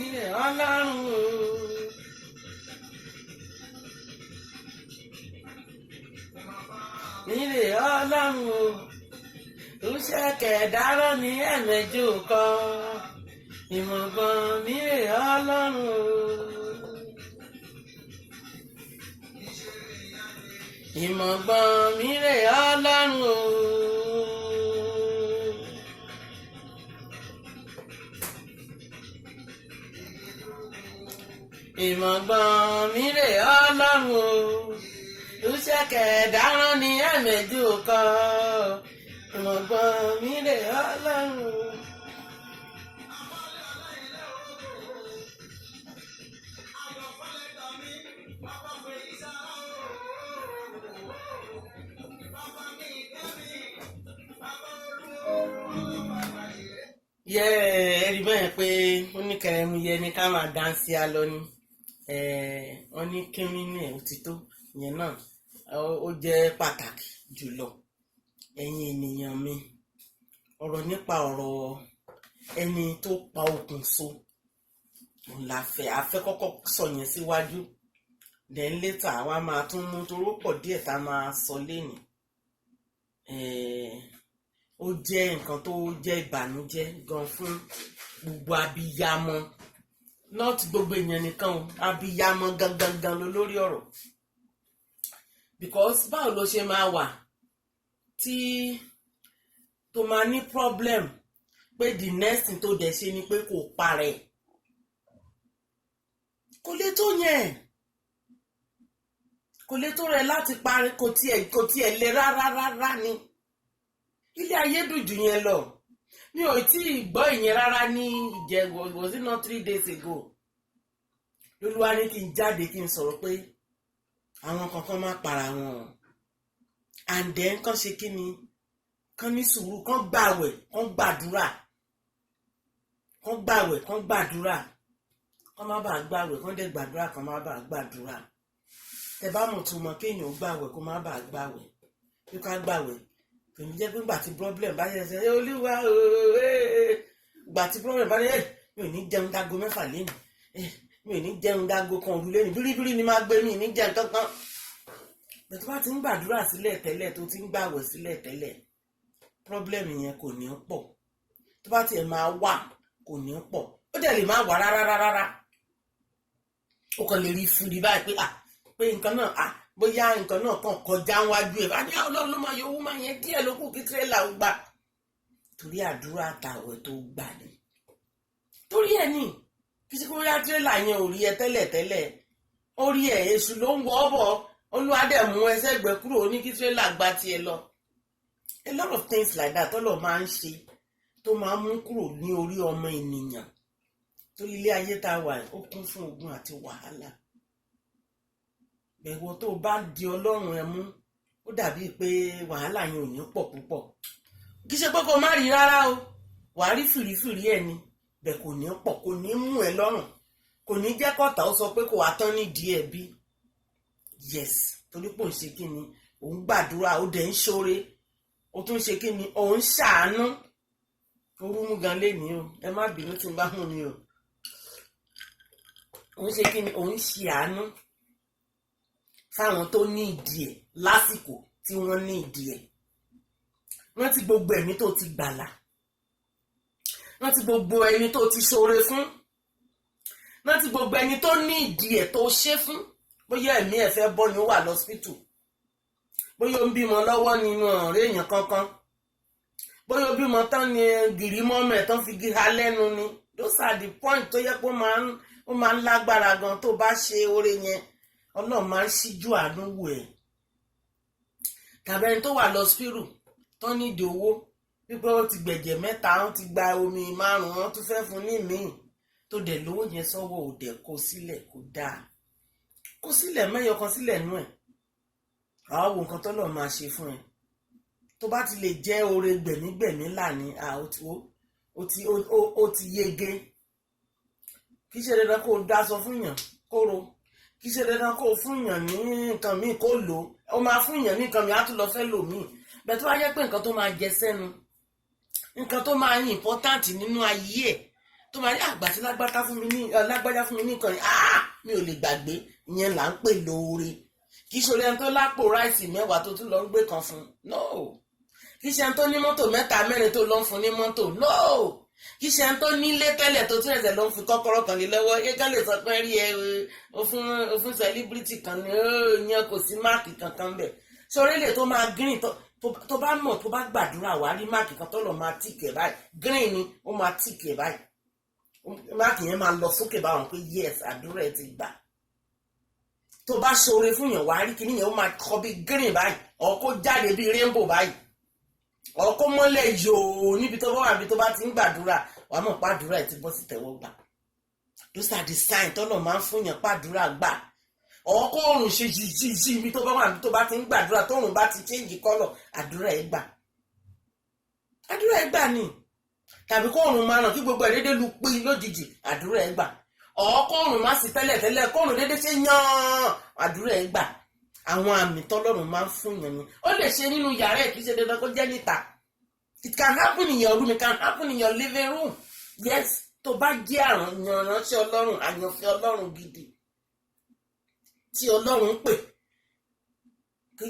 Ilé Ọlọ́run o. Ilé Ọlọ́run o. Ìṣẹ̀kẹ̀ dárọ́ ní ẹ̀mẹ́jọ kan. Ìmọ̀gbọ́n nílé Ọlọ́run o. Ìmọ̀gbọ́n nílé Ọlọ́run o. Ìmọ̀gbọ́n nílé Ọlọ́run o. Ìṣẹ̀kẹ̀ dárọ́ ní ẹ̀mẹ́jọ kan. Ìmọ̀gbọ́n nílé Ọlọ́run o. Ẹ̀rí bẹ́ẹ̀ pé oníkẹrẹmú yẹ ní ká máa dáńsí á lọ ní wọ́n ní kínní ní òtítọ́ ìyẹn náà ó jẹ́ pàtàkì jùlọ ẹ̀yin ènìyàn mi ọ̀rọ̀ nípa ọ̀rọ̀ ẹni tó pa okùn so afẹ́ kọ́kọ́ sọ yẹn síwájú then later àwa máa tún mú toró pọ̀ díẹ̀ tá a máa sọ lénìí ó jẹ́ nǹkan tó jẹ́ ìbànújẹ́ gan fún gbogbo abiyamọ not gbogbo èèyàn nìkan o abiyamọ gangan lórí ọ̀rọ̀ because báwo ló ṣe máa wà tí tó máa ní problem pé the next thing tó dẹ̀ ṣe ni pé kò parẹ́ kò lè tó yẹn kò lè tó rẹ̀ láti parẹ́ kò tiẹ̀ lè rárá ni ilé ayé dùn jù yẹn lọ mi ò tí ì gbọ́ ìyẹn rárá ní was it not 3 days ago lolúwa ní kí n jáde kí n sọ̀rọ̀ pé àwọn kankan má para wọn and then kàn ṣe kí ni kàn ní sùúrù kàn gbàwẹ̀ kàn gbàdúrà kàn gbàwẹ̀ kàn gbàdúrà kàn má bàa gbàwẹ̀ kàn dẹ̀ gbàdúrà kàn má bàa gbàdúrà tẹ bá mọ̀ tó mọ̀ kéèyàn ó gbàwẹ̀ kó má bàa gbàwẹ̀ kí ká gbàwẹ̀ kò ní jẹ́ pé gbà tí problem bá yẹ ṣe olúwa gbà tí problem bá yẹ mi ò ní jẹun dágo 6 lẹ́nu mi ò ní jẹun dágo kan òru lẹ́nu bíríbírí ni máa gbé mi ní jẹun kankan bẹ̀ tó bá ti ń gbàdúrà sílẹ̀ tẹ́lẹ̀ tó ti ń gbàwẹ̀ sílẹ̀ tẹ́lẹ̀ problem yẹn kò ní pọ̀ tó bá tiẹ̀ máa wà kò ní pọ̀ ó dẹ̀ lè má wà rárá ó kàn lè rí fúdi báyìí pé nǹkan náà bóyá nǹkan náà kàn kọjá wájú ẹ̀ bá ní Ọlọ́run ló máa yọ owó máa yẹn díẹ̀ ló kù kí tírélà ó gbà torí àdúrà àtàwẹ̀ tó gbà ní torí ẹ̀ ní kí sí bóyá tírélà yẹn ò rí ẹ tẹ́lẹ̀ ó rí ẹ̀ èṣù ló ń wọ́ bọ̀ olúwadẹ̀mú ẹsẹ̀ gbẹ kúrò ní kí tírélà gba tiẹ̀ lọ a lot of things like that tọ́lọ̀ máa ń ṣe tó máa ń mú kúrò ní orí ọmọ ènìyàn torí ilé ayé tá a wà ó kún fún ogun àti wàhálà bẹ̀wọ̀ tó bá di Ọlọ́run ẹ mú ó dàbí pé wàhálà yẹn ò ní pọ̀ púpọ̀ kì í ṣe pé kó má rí rárá o wà á rí fìrífìrí ẹ ni bẹ̀ kò ní pọ̀ kò ní mú ẹ lọ́rùn kò ní jẹ́ kọ́ta ó sọ pé kò wá tán nídìí ẹ bí yes torí pò ń ṣe kí ni òun gbàdúrà ó dẹ̀ ń ṣoore ó tún ṣe kí ni òun ṣàánú orú mú gan léni o ẹ má bínú tí n bá mú mi o òun ṣe kí ni òun ṣe àánú fáwọn tó ní ìdí ẹ̀ lásìkò tí wọ́n ní ìdí ẹ̀ rántí gbogbo ẹ̀mí tó ti gbàlà rántí gbogbo ẹni tó ti ṣoore fún rántí gbogbo ẹni tó ní ìdí ẹ̀ tó ṣe fún bóyá ẹ̀mí ẹ̀ fẹ́ bọ́ ni ó wà lọ́sípítù bóyá ó ń bímọ lọ́wọ́ nínú ọ̀rẹ́ èèyàn kankan bóyá ó bímọ tán ni gìrì mọ́mọ́ ẹ̀ tán fi gíha lẹ́nu ni those are the point tó yẹ pé ó máa ń lágbára gan tó bá ṣe oore yẹn Ọlọ́run máa ń ṣíjú àánú wò ẹ́ tàbí ẹni tó wà lọ́sípírù tán nídìí owó wípé wọ́n ti gbẹ̀jẹ̀ 3 wọ́n ti gba omi 5 wọ́n tún fẹ́ fún ní míì tó dẹ̀ lówó yẹn sọ́wọ́ ò dẹ̀ kó sílẹ̀ kó dáa kó sílẹ̀ mẹ́yọ kan sílẹ̀ nú ẹ̀ àwọn wo nǹkan tọ́lọ̀ máa ṣe fún ẹ tó bá ti lè jẹ́ oore gbẹ̀mígbẹ̀mí làní ó ti yege kì í ṣe dandan kó o dá sọ fún yàn kóró kì í ṣe dandan kó o fún èèyàn ní nǹkan míì kó lò ó máa fún èèyàn ní nǹkan míì á tún lọ fẹ́ lò míì bẹ́ẹ̀ tó bá jẹ́ pé nǹkan tó máa jẹ sẹ́nu nǹkan tó máa yín important nínú ayé ẹ̀ tó máa ní àgbà tí lágbájá fún mi ní nǹkan mi ò lè gbàgbé ìyẹn là ń pè lóore kì í ṣe ẹni tó lápò ráìsì 10 tó tún lọ ń gbé kan fún no kì í ṣe ẹni tó ní mọ́tò 3 mẹ́rin tó lọ ń fún ní mọ́tò no kì í ṣe ẹni tó nílé tẹ́lẹ̀ tó tún ẹ̀sẹ̀ ló ń fi kọ́kọ́rọ́ kan lé lọ́wọ́ yẹ́ká lè sọ pé rí ẹ o fún celebrity kan ní ìyẹn kò sí máàkì kankan bẹ̀ sórí lè tó máa green tó bá mọ̀ tó bá gbàdúrà wá rí máàkì kan tó lọ máa tíìkì ẹ̀ báyìí green ni ó máa tíìkì ẹ̀ báyìí máàkì yẹn máa lọ sókè báwọn pé yes àdúrà ẹ̀ ti gbà tó bá ṣoore fún yàn wá rí kíní yẹn ó máa kọ bí green báyìí ọ̀ kó jáde bí rainbow báyìí ọ̀ kó mọ́lẹ̀ yòó níbi tó bá wà níbi tó bá ti ń gbàdúrà wà á mọ̀ pàdúrà ẹ̀ ti bọ́ sí tẹ̀wọ́ gbà those are the signs tọ́lọ̀ máa ń fún yàn pàdúrà gbà ọ̀ kó òrùn ṣe jìjì ibi tó bá wà níbi tó bá ti ń gbàdúrà tóòrùn bá ti change colour àdúrà ẹ̀ gbà ni tàbí kó òrùn máa ràn kí gbogbo ẹ̀ dédé lu pín lójijì àdúrà ẹ̀ gbà ọkọ̀ọ̀rùn má sí tẹ́lẹ̀ kọ́ọ̀rùn dédé ṣe yán àdúrà ẹ̀ gbà àwọn àmì tọ́lọ́run máa ń fún yàn ni ó lè ṣe nínú yàrá ẹ̀ kì í ṣe dandan kó jẹ́ níta it can happen in your room it can happen in your living room yes tó bá jẹ́ àránṣẹ́ ọlọ́run àyànfẹ́ ọlọ́run gidi tí ọlọ́run pè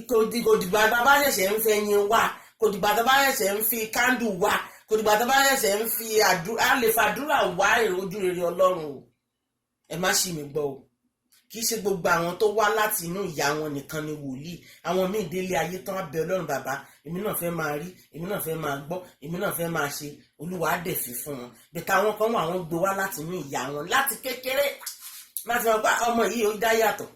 kò dìgbà tá a bá ṣẹ̀ṣẹ̀ ń fẹ́ yin wá kò dìgbà tá a bá ṣẹ̀ṣẹ̀ ń fi kándù wá kò dìgbà tá a bá ṣẹ̀ṣẹ̀ ń fi àdúrà lè fàdúrà wá èrò ojú rere ọlọ́run o ẹ má ṣì mí gbọ́ o kì í ṣe gbogbo àwọn tó wá láti inú ìyá wọn nìkan ni wòlíì àwọn míì délé ayé tán á bẹ ọlọ́run bàbá èmi náà fẹ́ máa rí èmi náà fẹ́ máa gbọ́ èmi náà fẹ́ máa ṣe olúwa á dẹ̀ fi fún wọn bẹ̀tẹ̀ àwọn kan wà wọ́n gbé wá láti inú ìyá wọn láti kékeré láti máa gbá ọmọ yìí ó dá yàtọ̀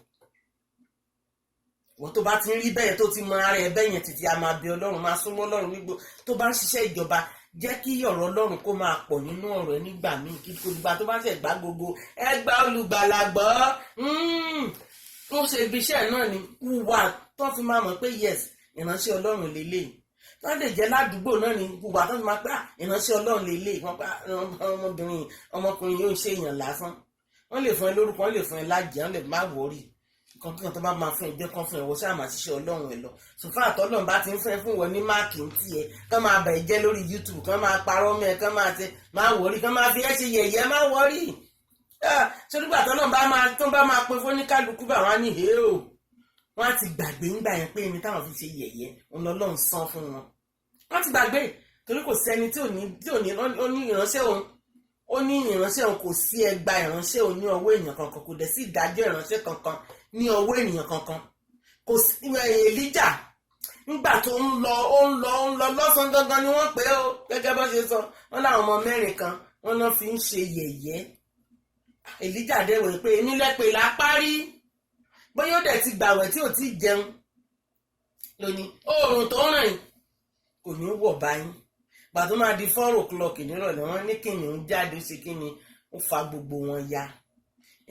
wọ́n tó bá ti ń rí bẹ́ẹ̀ tó ti mọ ara ẹ̀ bẹ́yẹn títí a máa bẹ ọlọ́run máa súnmọ́ ọlọ́run nígbò tó bá ń ṣiṣẹ́ ìjọba jẹ́ kí ọ̀rọ̀ ọlọ́run kó máa pọ̀ nínú ọ̀rọ̀ ẹ nígbà míì kí olùgbà tó bá ń ṣẹ̀gbá gbogbo ẹgbà olùgbàlà gbọ́ ó ṣe ibi iṣẹ́ náà ni wùwà tó fi máa mọ̀ pé yes ìránṣẹ́ ọlọ́run lélẹ̀ tó lè jẹ́ ládùúgbò náà ni wùwà tó fi máa pé ìránṣẹ́ ọlọ́run lélẹ̀ wọ́n pa ọmọkùnrin yóò ṣe èèyàn lásán wọ́n lè fún ẹ lórúkọ wọ́n lè fún ẹ lájẹ́ wọ́n lè má wọ́ọ̀rì kankan tó bá máa fún ẹgbẹ́ kan fún ẹ wọ́n sáà máa ṣiṣẹ́ ọlọ́run ẹ lọ sùfà àtọ́lọ́run bá ti ń fẹ́ fún wọn ní máàkì ń tiẹ̀ kán máa bẹ̀ jẹ́ lórí YouTube kán máa parọ́ mẹ́ kán máa ti máa wọ́ọ̀rì kán máa fi ẹ́ ṣe yẹ̀yẹ́ máa wọ́ọ̀rì sódùgbà tọ́lọ́run bá máa pín fún oníkálukú bá wọn ní ìhé o wọ́n á ti gbàgbé ńgbà yẹn pé ẹni táwọn fi ṣe yẹ̀yẹ́ òun lọ́lọ́run san fún wọn wọ́n ti gbàgbé torí kò sẹ́ni tí ò ní ìránṣẹ́ òun ó ní ìránṣẹ́ òun kò sí ẹgbà ìránṣẹ́ òun ní ọwọ́ èèyàn kankan kò dẹ̀ sí ìdájọ́ ìránṣẹ́ kankan ní ọwọ́ ènìyàn kankan kò sí Èlíjà nígbà tó ń lọ lọ́sàn gangan ni wọ́n pè ó gẹ́gẹ́ bó ṣe sọ wọ́n láwọn ọmọ 4 kan wọ́n náà fi ń ṣe yẹ̀yẹ́ Èlíjà dẹ̀wẹ̀ pé èmi lẹ́pẹ̀ lápárí bóyá ó dẹ̀ ti gbàwẹ̀ tí ò tí ì jẹun lónìí oòrùn tó rìn kò ní wọ̀ báyìí gbàtó máa di 4 o'clock nírọ̀lẹ́ wọn ní kìnìún jáde ó ṣe kíni ó fa gbogbo wọn ya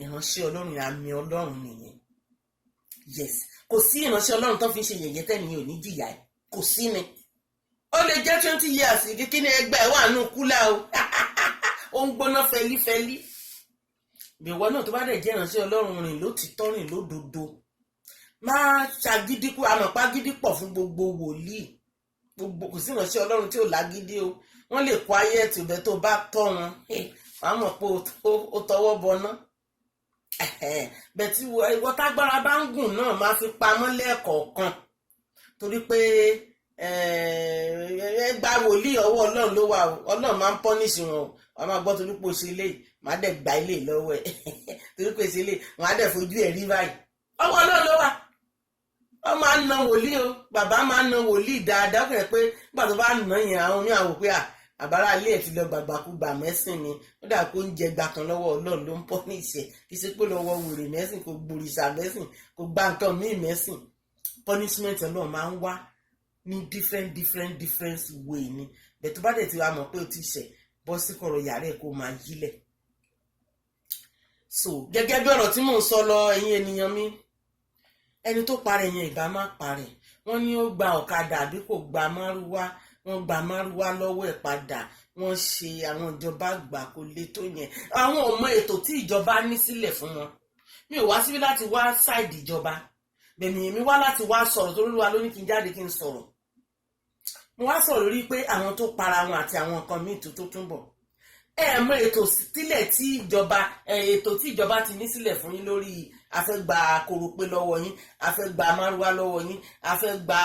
ìránṣẹ́ ọlọ́run àmì ọlọ́run nìyẹn yes kò sí ìránṣẹ́ ọlọ́run tó fi ṣe yẹ̀yẹ́ tẹ́niyàn ò ní jìyà ẹ̀ kò sí ni ó lè jẹ́ 20 years kí ni ẹgbẹ́ ẹ̀ wà nù kúlà o ó ń gbóná fẹlífẹlí ìwọ náà tó bá dẹ̀ jẹ́ ìránṣẹ́ ọlọ́run rìn lótìtọ́ rìn lódodo máa ṣàgídí kú àmọ̀pá gidi pọ̀ fún gbogbo wòlíì gbogbo kò sí ìránṣẹ́ ọlọ́run tí ò lágídí o wọ́n lè kó ayé ẹ̀tì ọ̀bẹ tó bá tọ́ wọn wàá mọ̀ pé ó tọwọ́ bọná bẹ̀tí ìwọ tágbára bá ń gùn náà máa fi pamọ́ lẹ́ẹ̀kọ̀ọ̀kan torí pé gba wòlíì ọwọ́ ọlọ́run ló wà o ọlọ́run máa ń pọ́nìṣì wọn o wọ́n máa gbọ́ torí pé o ṣe lé màá dẹ̀ gba ilé lọ́wọ́ ẹ̀ torí pé ṣe lé màá dẹ̀ fojú ẹ̀ rí báyìí ọwọ́ ọlọ́run ló wà wọ́n máa ń na wòlíì o bàbá máa ń na wòlíì dáadáa ó kẹ̀ pé nígbà tó bá nà yẹn àwọn oní àwò pé àbára ilé ẹ̀ ti lọ gbàgbàkúgbà mẹ́sìn ni ó dà kó ń jẹ gbàkan lọ́wọ́ ọlọ́run ló ń pọ́ ní ìṣẹ́ kì í ṣe pé lọ́wọ́ wèrè mẹ́sìn kò gbòrìṣà mẹ́sìn kò gba nǹkan míì mẹ́sìn punishment ọlọ́run máa ń wá ní different way ni bẹ́ẹ̀ tó bá dẹ̀ ti wá mọ̀ pé o ti ṣẹ̀ bọ́ sí kọ̀rọ̀ yàrá ẹ̀ kó máa yílẹ̀ so gẹ́gẹ́ bí ọ̀rọ̀ tí mò ń sọ lọ ẹ̀yin ènìyàn mi ẹni tó parẹ́ yẹn ìbá má parẹ́ wọ́n ní ó gba ọ̀kadà àbí kò gba márúwá wọ́n gba márúwá lọ́wọ́ ẹ̀ padà wọ́n ṣe àwọn ìjọba àgbà kò lè tó yẹn àwọn ọmọ ètò tí ìjọba ní sílẹ̀ fún wọn mi ò wá síbí láti wá ṣáìdì ìjọba bẹ̀mí èmi wá láti wá sọ̀rọ̀ tó lóluwa ló ní kí n jáde kí n sọ̀rọ̀. Mo wá sọ̀rọ̀ lórí pé àwọn tó para wọn àti àwọn nǹkan míì tó tún bọ̀. Mọ ètò sílẹ̀ tí ìjọba ti ní sílẹ̀ fún yín lórí a fẹ́ gba kòròpé lọ́wọ́ yín, a fẹ́ gba márúwá lọ́wọ́ yín, a fẹ́ gba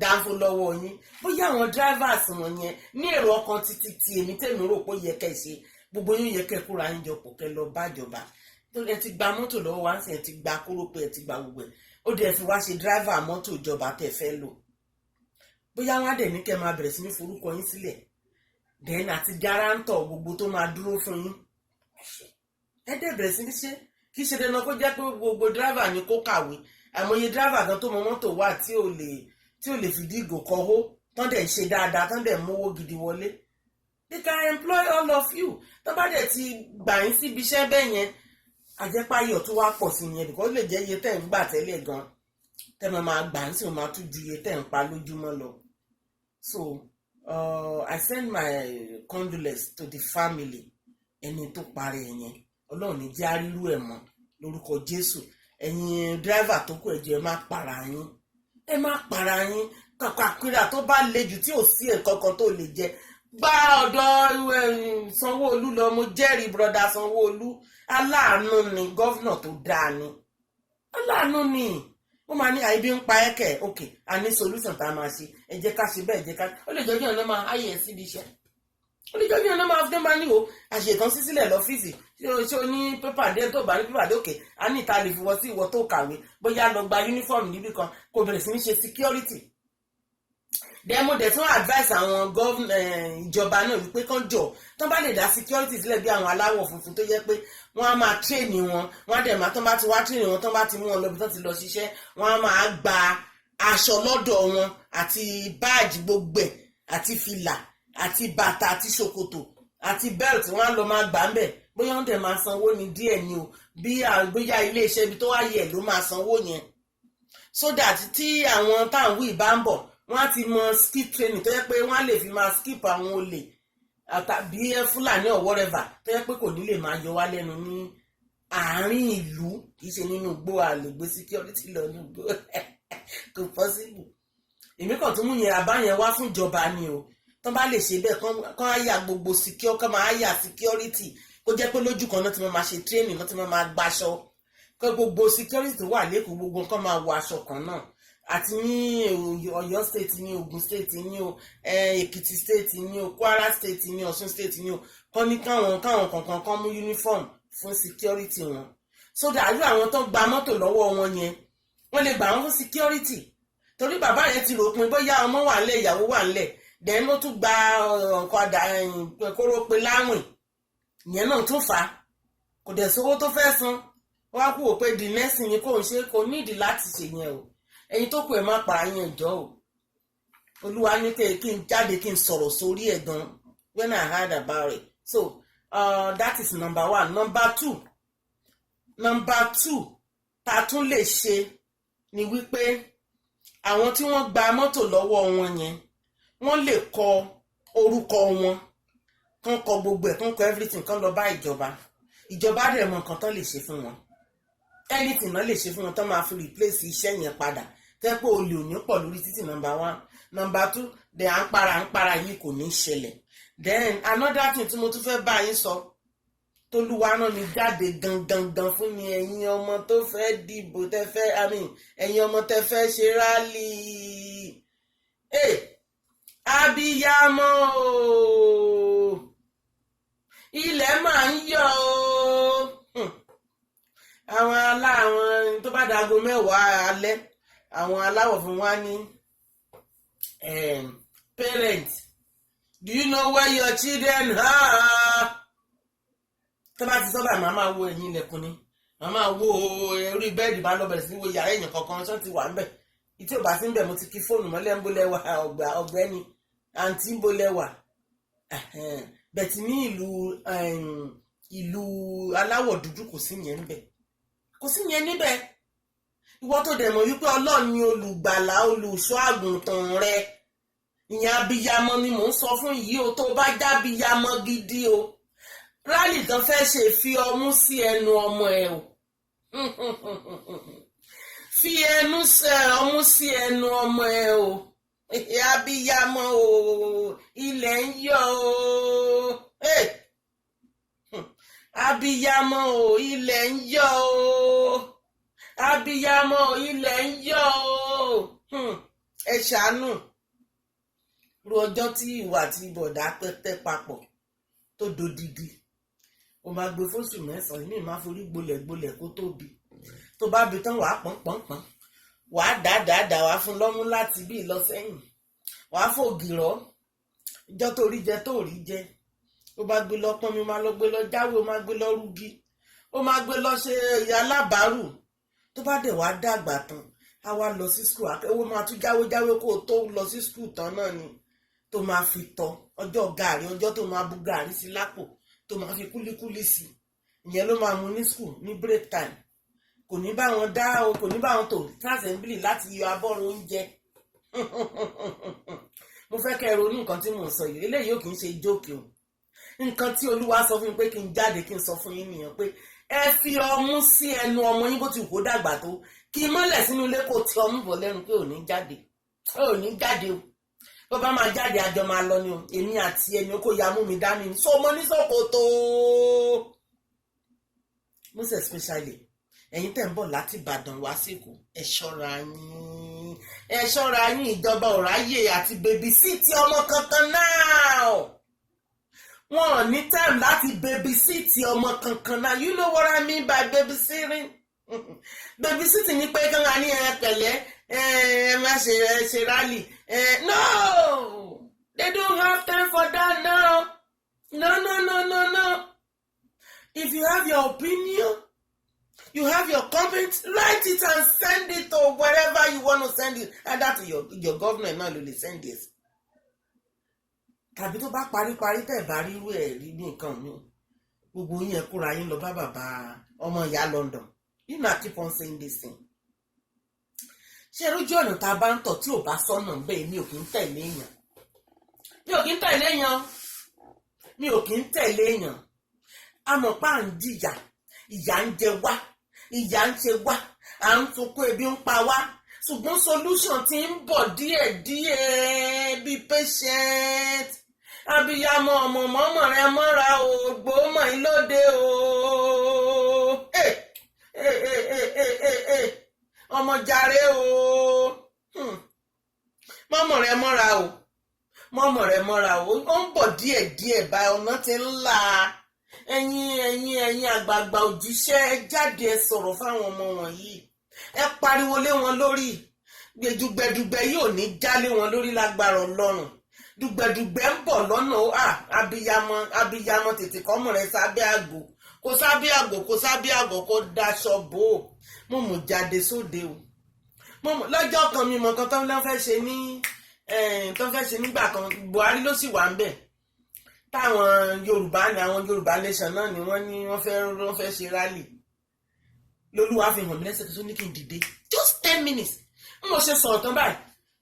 dánfó lọ́wọ́ yín. Bóyá àwọn drivers wọn yẹn ní èrò ọkàn títí tí èmi tèmi rò pé yẹ kẹ́ ṣe gbogbo yín yẹ kẹ́ kóra yín jọ pọ̀ kẹ́ lọ bá ìjọba. Ẹ ti gba mọ́tò lọ́wọ́ wá sí ẹ ti gba kòròpé ẹ ti gba gbogbo ẹ̀. Ó dẹ̀ fi wá ṣe driver mọ́tò ìjọba tẹ́ fẹ́ lò. Bóyá wọ́n á dẹ̀ ní kẹ́ máa bẹ̀rẹ̀ sí ní forúkọ yín sílẹ̀. Then àti guarantor gbogbo tó máa dúró fún yín. Ẹ dẹ̀ bẹ̀rẹ̀ sí ní ṣe kì í ṣe dandan kó jẹ́ pé gbogbo driver ni kó kàwé. Àìmọye driver kan tó mọ mọ́tò wà tí ò lè fìdí ìgò kọ́hó tán dẹ̀ ń ṣe dáadáa tán dẹ̀ mówó gidi wọlé. They can employ all of you. Tán bá dẹ̀ ti gbà yín síbi iṣẹ́ bẹ́ẹ̀ yẹn àjẹpáyọ̀ tó wá pọ̀ sí yẹn because lè jẹ́ iye tẹ́ ń gbà tẹ́lẹ̀ gan tẹ́ máa gbà ń sì máa tún ju iye tẹ́ ń pa lójúmọ́ lọ. So I send my condolence to the family ẹni tó parẹ́ yẹn. Ọlọ́run ní jẹ́ àrírú ẹ̀ mọ́ lórúkọ Jésù. Ẹ̀yin driver tó kù ẹ̀jẹ̀ ẹ má para yín. Ẹ má para yín. Kàkàkìrà tó bá le jù tí ò sí nǹkan kan tó lè jẹ. Gba ọ̀dọ̀ Sanwó-Olú lọ, mo jẹ́rìí broda Sanwó-Olú. Aláàánú ni gọ́vnà tó dáa ni. Aláàánú ni. Ó máa ní àìbí ń pa ẹ̀kẹ́ òkè a ní solution tá a máa ṣe. Ẹ jẹ́ ká ṣe bẹ́ẹ̀ jẹ́ ká. Ó lè jọjú ọ̀nà máa ayẹ̀ síbi iṣẹ́. Ó lè jọjú ọ̀nà máa fún máa ní o àṣetán sí sílẹ̀ lọ́fíìsì. Ṣé o ní pépà dé tó bá ní pépà dé òkè a ní ìta lè fi wọ sí ìwọ tó kàwé bóyá lọ gba uniform níbì kan kò bẹ̀rẹ̀ sí ní ṣe security. Demo dẹ̀ tún advice àwọn ìjọba náà wípé kán jọ tán bá lè dá security sílẹ̀ bí àwọn aláwọ̀ funfun tó jẹ́ pé wọ́n á máa train wọn wọ́n á dẹ̀ máa tán bá ti wá train wọn tán bá ti mú wọn lọ bí tán ti lọ ṣiṣẹ́ wọ́n á máa gba aṣọ lọ́dọ̀ wọn àti báàjì gbogbo ẹ̀ àti fìlà àti bàtà àti ṣòkòtò àti belt wọ́n á lọ máa gbà ń bẹ̀ bóyá wọ́n dẹ̀ máa sanwó ní díẹ̀ ni o bóyá iléeṣẹ́ ibi tó wáyé ló máa sanwó yẹn so that tí àwọn táwọn wí bá ń bọ̀ wọ́n á ti mọ skip training tó yẹ pé wọ́n á lè fi máa skip àwọn olè àtàbí Fúlàní or whatever tó yẹ pé kò ní lè máa yọ wá lẹ́nu ní àárín ìlú kì í ṣe nínú igbó àlègbé security lọ ní igbó kò possible. Èmi kàn tún mú yẹn àbáyẹn wá fún ìjọba ni o tán bá lè ṣe bẹ́ẹ̀ kán á yà gbogbo kán máa yà security kó jẹ́ pé lójú kan náà ti máa ṣe training náà ti máa gbaṣọ kó gbogbo security tó wà lẹ́kọ̀ọ́ gbogbo nǹkan máa wọ aṣọ kan náà àti ní Ọ̀yọ́ state ní Ògùn state ní o Èkìtì state ní o Kwara state ní Ọ̀ṣun state ní o kán ní káwọn kankan kan mú uniform fún security wọn so that àwọn tó gba mọ́tò lọ́wọ́ wọn yẹn wọ́n lè gbà wọ́n fún security torí bàbá yẹn ti rò pin bóyá ọmọ wà ńlẹ̀ ìyàwó wà ńlẹ̀ then ó tún gba ọ̀kadà kórópè láwìn ìyẹn náà tún fà á kò dẹ̀ sówó tó fẹ́ san wá kú wò pé the next thing kò ń ṣe kò nídìí láti ṣe yẹn o ẹ̀yin tó kù ẹ̀ má pa yín ẹ̀jọ́ o Olúwa ní kí n jáde kí n sọ̀rọ̀ sórí ẹ̀ gan when I heard about it so that is number one. Number two ta tún lè ṣe ni wípé àwọn tí wọ́n gba mọ́tò lọ́wọ́ wọn yẹn wọ́n lè kọ orúkọ wọn kán kọ gbogbo ẹ̀ kán kọ everything kán lọ bá ìjọba rẹ̀ mọ nǹkan tán lè ṣe fún wọn anything náà lè ṣe fún wọn tán máa fi replace iṣẹ́ yẹn padà tẹ́ pé olè ò ní pọ̀ lórí títì number one. Number two dẹ̀ à ń para yìí kò ní ṣẹlẹ̀. Then another thing tí mo tún fẹ́ bá yín sọ tólúwa náà mi jáde gangan fún mi ẹ̀yin ọmọ tó fẹ́ dìbò tẹ́ fẹ́ ẹ̀yin ọmọ tẹ́ fẹ́ ṣe rálì abiyamọ ilẹ̀ máa ń yọ àwọn tó bá dago mẹ́wàá alẹ́ àwọn aláwọ̀ fún wa ní parents do you know where your children are? Tó bá ti sọ́bà màmá wo ẹ̀yìn ilẹ̀kùn ni màmá wo orí bẹ́ẹ̀dì bá lọ bẹ̀rẹ̀ sí wo yàrá èèyàn kankan ṣọ́ ti wà ń bẹ̀ ìtí ò bá sí ń bẹ̀ mo ti kí fóònù mọ́lẹ̀ ń bolẹ̀ wà ọ̀gbẹ́ni àǹtí ń bolẹ̀ wà bẹ̀tì ní ìlú aláwọ̀ dúdú kò sí yẹn níbẹ̀ kò sí yẹn níbẹ̀ ìwọ tó dẹ̀ mọ̀ wípé Ọlọ́run ni olùgbàlà olùṣọ́ àgùntàn rẹ ìyẹn abiyamọ ni mò ń sọ fún yìí o tó bá jábiyamọ gidi o rálì tán fẹ́ ṣe fi ọmú sí ẹnu ọmọ ẹ o fi ẹnu ọmú sí ẹnu ọmọ ẹ o, abiyamọ o, ilẹ̀ ń yọ̀ o, abiyamọ o, ilẹ̀ ń yọ̀ o, abiyamọ o, ilẹ̀ ń yọ̀ o. Ẹ ṣàánú. Ru ọjọ́ tí ìwà àti bọ̀dá pẹ́pẹ́ papọ̀ tó dodidi, o máa gbé fóṣù mẹ́sàn-án, ní ìmá forí gbolẹ̀ kó tóbi. Tó bá bi tán wàá pọ̀npọ̀npọ̀n, wàá dáadáa wàá fún lọ́mú láti bí lọ sẹ́yìn, wàá fògìrọ̀ ìjọ tó rí jẹ tó rí jẹ. Ó bá gbé lọ pọ́n mi, máa lọ gbé lọ jáwé, ó máa gbé lọ rúgi, ó máa gbé lọ ṣe ìyá alábàárù. Tó bá dẹ̀ wá dàgbà tán, a wá lọ sí skul, owó máa tún jáwé kó o tó lọ sí skul tán náà ni, tó máa fi tọ ọjọ́ gààrí, ọjọ́ tó máa bu gààrí sí lápò, tó máa fi kúlíkúlí sí, ìyẹn ló máa mú ní skul ní break time. Kò ní bá wọn dá o, kò ní bá wọn tò assembly láti yọ abọ́run oúnjẹ. Mo fẹ́ kẹ́ ẹ ronú nǹkan tí mò ń sọ yìí, eléyìí ò kì í ṣe jókè o. Nǹkan tí Olúwa sọ fún mi pé kí n jáde kí n sọ fún yín nìyẹn, pé ẹ fi ọmú sí ẹnu ọmọ yín bó ti kó dàgbà tó, kí mọ́lẹ̀ sínú ilé kò tí ọmú bọ̀ lẹ́nu pé ò ní jáde, ò ní jáde o. Bó bá máa jáde àjọ máa lọ ni o, èmi àti ẹni kò ya mú mi dání so mo ní ṣòkòtò. Most especially ẹ̀yin tẹ́ ń bọ̀ láti Ìbàdàn wá síkù, ẹ ṣọ́ra yín, ẹ ṣọ́ra yín. Ìjọba ò ráyè àti baby sit ọmọ kankan náà. Wọn ò ní time láti baby sit ọmọ kankan náà. You know what I mean by baby sitting? Baby sitting ni pé kán wá ní pẹ̀lẹ́, ẹ má ṣe rally. No, they don't have time for that now. No. If you have your opinion, you have your comment, write it and send it to wherever you want to send it. And that your government náà ló lè send it. Tàbí tó bá parí tẹ̀ bá rí irú ẹ̀ rí ní nǹkan mi, gbogbo yín ẹ kóra yín lọ bá bàbá ọmọ ìyá London. You know, I keep on saying this thing. Ṣé lójú ọ̀nà tá a bá ń tọ̀ tí ò bá sọ́nà bẹ́ẹ̀ mi ò kí ń tẹ̀lé èèyàn. Mi ò kí ń tẹ̀lé èèyàn. A mọ̀ pé à ń jìyà, ìyà ń jẹ wá, ìyà ń ṣe wá, à ń sunkún ebi ń pa wá. Ṣùgbọ́n solution ti ń bọ̀ díẹ̀díẹ̀. Be patient. Abiyamọ ọmọ mọ́mọ́ rẹ mọ́ra o, gbòómọ̀ ìlóde o. Ọmọ jàre o. Mọ́mọ́ rẹ mọ́ra o. Ó ń bọ̀ díẹ̀díẹ̀ bá ọ̀nà ti ń là. Ẹ̀yin àgbààgbà òjíṣẹ́, ẹ jáde ẹ sọ̀rọ̀ fáwọn ọmọ wọ̀nyí. Ẹ pariwo lé wọn lórí. Dùgbẹ̀dùgbẹ̀ yóò ní jálé wọn lórí lágbára Ọlọ́run. Dùgbẹ̀dùgbẹ̀ ń bọ̀ lọ́nà o. Abiyamọ tètè kọ́mọ rẹ sábẹ́ àgbò. Kò sábẹ́ àgbò kó daṣọ bò ó. Mo mú jáde sóde o. Lọ́jọ́ kan mi mọ̀ kan tó ń fẹ́ ṣe nígbà kan, Buhari ló sì wà ń bẹ̀. Táwọn Yorùbá ni àwọn Yorùbá nation náà ni wọ́n fẹ́ ṣe rally. Lolúwa fi hàn mí lẹ́sẹ̀ tó ní kí n dìde just 10 minutes. Mo ṣe sọ̀rọ̀ tán báyìí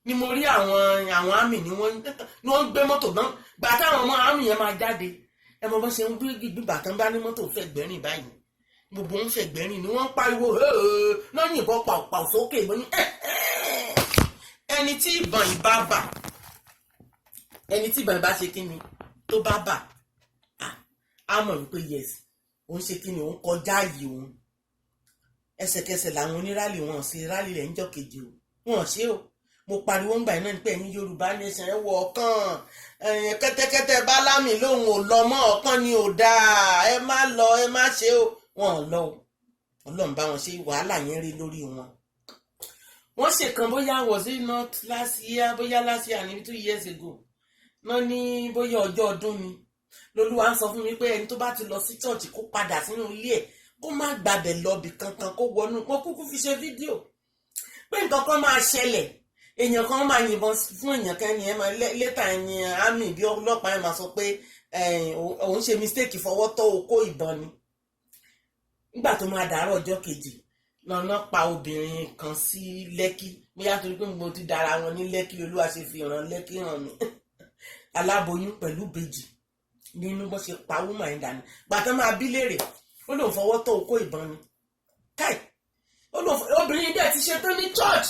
ni mo rí àwọn àmì ni wọ́n ń gbé mọ́tò náà. Gbà táwọn ọmọ àmì yẹn máa jáde, ẹ mọ bó ṣe ń gbé bàtán bá ní mọ́tò fẹ̀gbẹ́rìn báyìí, gbogbo ń fẹ̀gbẹ́rìn ni wọ́n ń pariwo náà yìnbọn pàùpàù sókè. Mo ní ẹni tí ìbọn ìbá ṣe kí ni tó bá bà á mọ̀ wípé yes òun ṣe kí ni òun kọjá yìí òun. Ẹsẹ̀kẹsẹ̀ làwọn onírálì wọn ṣe rálì rẹ̀ níjọ́ kejì o, wọn ṣe o. Mo pariwo ń gbà iná ní pé ẹ̀yin Yorùbá nation ẹ wọ ọ̀kan, kẹ́tẹ́kẹ́tẹ́ bálámì lòun ò lọ mọ́, ọ̀kan ni ò dáa, ẹ má lọ, ẹ má ṣe o. Wọn ò lọ o, Ọlọ́run bá wọn ṣe, wàhálà yẹn rí lórí wọn. Wọ́n ṣèkan bóyá was it not last year ní 2 years ago náà ní bóyá ọjọ́ ọdún ni. Lolúwa ń sọ fún mi pé ẹni tó bá ti lọ sí church kó padà sínú ilé ẹ̀, kó má gbàbẹ̀ lọ́bì kankan, kó wọnú. Mo kúkú fi ṣe fídíò pé nǹkan kan máa ṣẹlẹ̀, èèyàn kan máa yìnbọn fún èèyàn kan ni ẹ máa létà ẹ̀yìn àmì bí ọlọ́pàá ẹ̀ máa sọ pé òun ṣe mistake fọwọ́ tọ́ okó ìbọn ni. Nígbà tó máa dàárọ̀ ọjọ́ kejì lọ́nà pa obìnrin kan sí Lẹ́kí, bóyá torí pé mo ti dára wọn ní Lẹ́kí, Olúwa ṣe fi ràn Lẹ́kí hàn mí. Aláboyún pẹ̀lú bèjì nínú bó ṣe pa wúmà ẹ̀ dànù. Gbàtán máa bí léèrè, ó lóun fọwọ́ tọ́ okó ìbọn ni. káì obìnrin dẹ̀ ti ṣe tán ní church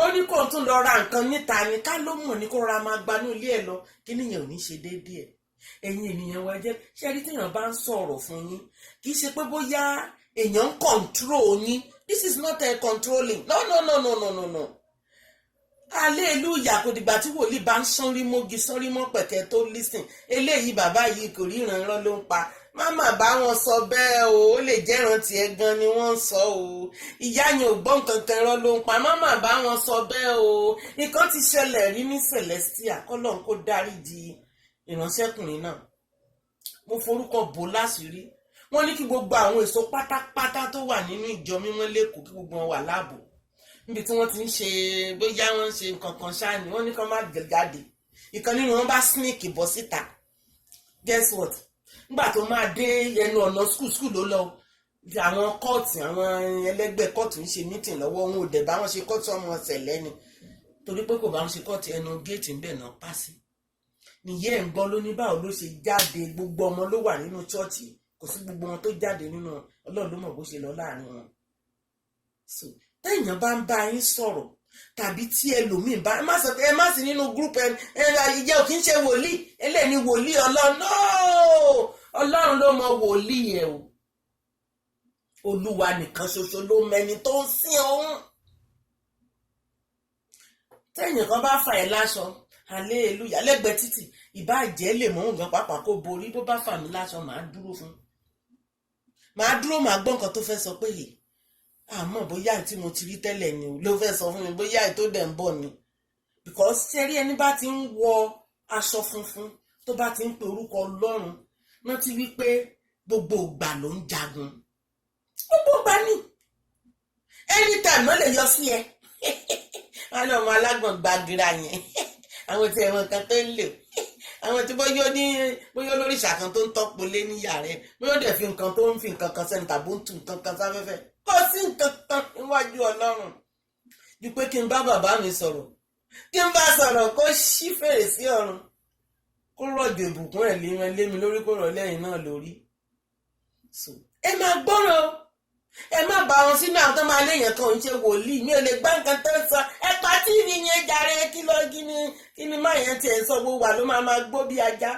ó ní kó tún lọ ra nǹkan níta ni ká ló mọ̀ ní kó ra máa gbanú ilé ẹ̀ lọ kí nìyẹn ò ní ṣe déédéé ẹ̀yin ènìyàn wa jẹ́ ṣé rí téèyàn bá ń sọ̀rọ̀ fún yín kì í ṣe pé bóyá èèyàn ń control yín this is not a controlling no. Hallelujah kò dìgbà tí wòlíì bá ń sánrí mọ́ pẹ̀kẹ́ tó listen eléyìí bàbá yìí kò ríran irọ́ ló ń pa máma bá wọn sọ bẹ́ẹ̀ o ó lè jẹ́ràn tiẹ̀ gan ni wọ́n ń sọ o ìyá yẹn ò gbọ́ nǹkan kan irọ́ ló ń pa máma bá wọn sọ bẹ́ẹ̀ o nǹkan ti ṣẹlẹ̀ rí ní Celestia kọ́lọ́n kó dáríjì ìránṣẹ́kùnrin náà mo forúkọ bò láṣìírí wọ́n ní kí gbogbo àwọn èso pátápátá tó wà nínú ìjọ mímọ́ lẹ́kọ̀ọ́ kí gbogbo wọn wà láàbò níbi tí wọ́n ti ń ṣe bóyá wọ́n ń ṣe nǹkan kan ṣáà ni wọ́n ní kí wọ́n má jáde ìkan nínú wọn bá sneak bọ́ síta guess what nígbà tó máa dé ẹnu ọ̀nà skul ló lọ àwọn kóòtù àwọn ẹlẹ́gbẹ́ kóòtù ń ṣe meeting lọ́wọ́ wọn ò dẹ̀ bá wọn ṣe kóòtù ọmọ ọ̀sẹ̀ lẹ́ni torí pé kò bá wọn ṣe kóòtù ẹnu géètì ń bẹ̀ náà pàṣẹ nìyẹn ẹ̀ ń gbọ́ ló ní báwo ló ṣe jáde gbogbo ọmọ ló wà nínú chọ́ọ̀chì kò sí gbogbo wọn tó jáde nínú Ọlọ́run ló mọ̀ bó ṣe lọ láàrin wọn so téèyàn bá ń bá yín sọ̀rọ̀ tàbí tí ẹlòmíín bá má sọ pé ẹ má sí nínú group ẹ ìjẹ́ ò kí ń ṣe wòlíì eléyìí ni wòlíì Ọlọ́run ló mọ wòlíì ẹ̀ o Olúwa nìkan ṣoṣo ló mẹni tó ń sìn òun téèyàn kan bá fà ẹ́ láṣọ hallelujah lẹ́gbẹ̀ẹ́ títì ìbá jẹ́ lè mọ́ nǹkan pàápàá kó borí bó bá fà mí láṣọ màá dúró màá gbọ́ nǹkan tó fẹ́ sọ pé yìí àmọ́ bóyá tí mo ti rí tẹ́lẹ̀ ni ló fẹ́ sọ fún mi bóyá tó dẹ̀ ń bọ̀ ni because ṣẹ́rí ẹni bá ti ń wọ aṣọ funfun tó bá ti ń pe orúkọ Ọlọ́run rántí wípé gbogbo ìgbà ló ń jagun gbogbo ìgbà ni anytime ló lè yọ sí ẹ wọn lọ ọmọ alágbọ̀n gbàgìrà yẹn àwọn tí ẹ̀wọ̀n kan tó ń lò àwọn tí bóyá olóríṣà kan tó ń tọ́pọ̀ lé níyà rẹ bóyá ó dẹ̀ fi nǹkan tó ń fi nǹkan kan sẹ́ni tàbí ó ń tu nǹkan kan sáfẹ́fẹ́ kò sí nǹkan kan níwájú Ọlọ́run ju pé kí n bá bàbá mi sọ̀rọ̀ kí n bá sọ̀rọ̀ kó ṣí fèrèsé ọ̀run kó rọ̀jò ìbùkún ẹ̀ lé mi lórí kó rọ̀ lẹ́yìn náà lórí so ẹ máa gbọ́rọ̀ ẹ má bá wọn sínú àwọn tó máa léèyàn kan ń ṣe wòlíì mi ò lè gbá nǹkan tó ń sọ ẹ pa tíìvì yẹn jàre kí ni má yẹn tiẹ̀ ń sọ gbogbo wà ló máa gbó bí ajá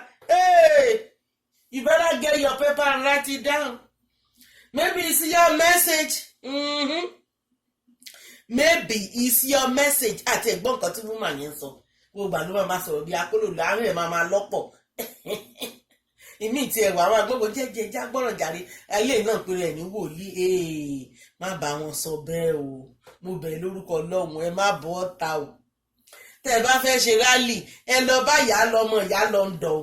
you better get your paper and write it down maybe it's your message maybe it's your message àti ẹ̀gbọ́n nǹkan tí woman yẹn sọ gbogbo àlọ́ máa sọ̀rọ̀ bí akóló láàrin ẹ̀ máa lọ́pọ̀ ìmí tí ẹwà àwọn agbógbó jẹjẹ jágbọràn jàre ayé náà péré ẹ ní wòlíì má bá wọn sọ bẹ́ẹ̀ o mo bẹ̀ lórúkọ Ọlọ́run ẹ má bọ́ ta o tẹ́ ẹ bá fẹ́ ṣe rálì ẹ lọ bá ìyá lọmọ ìyá London o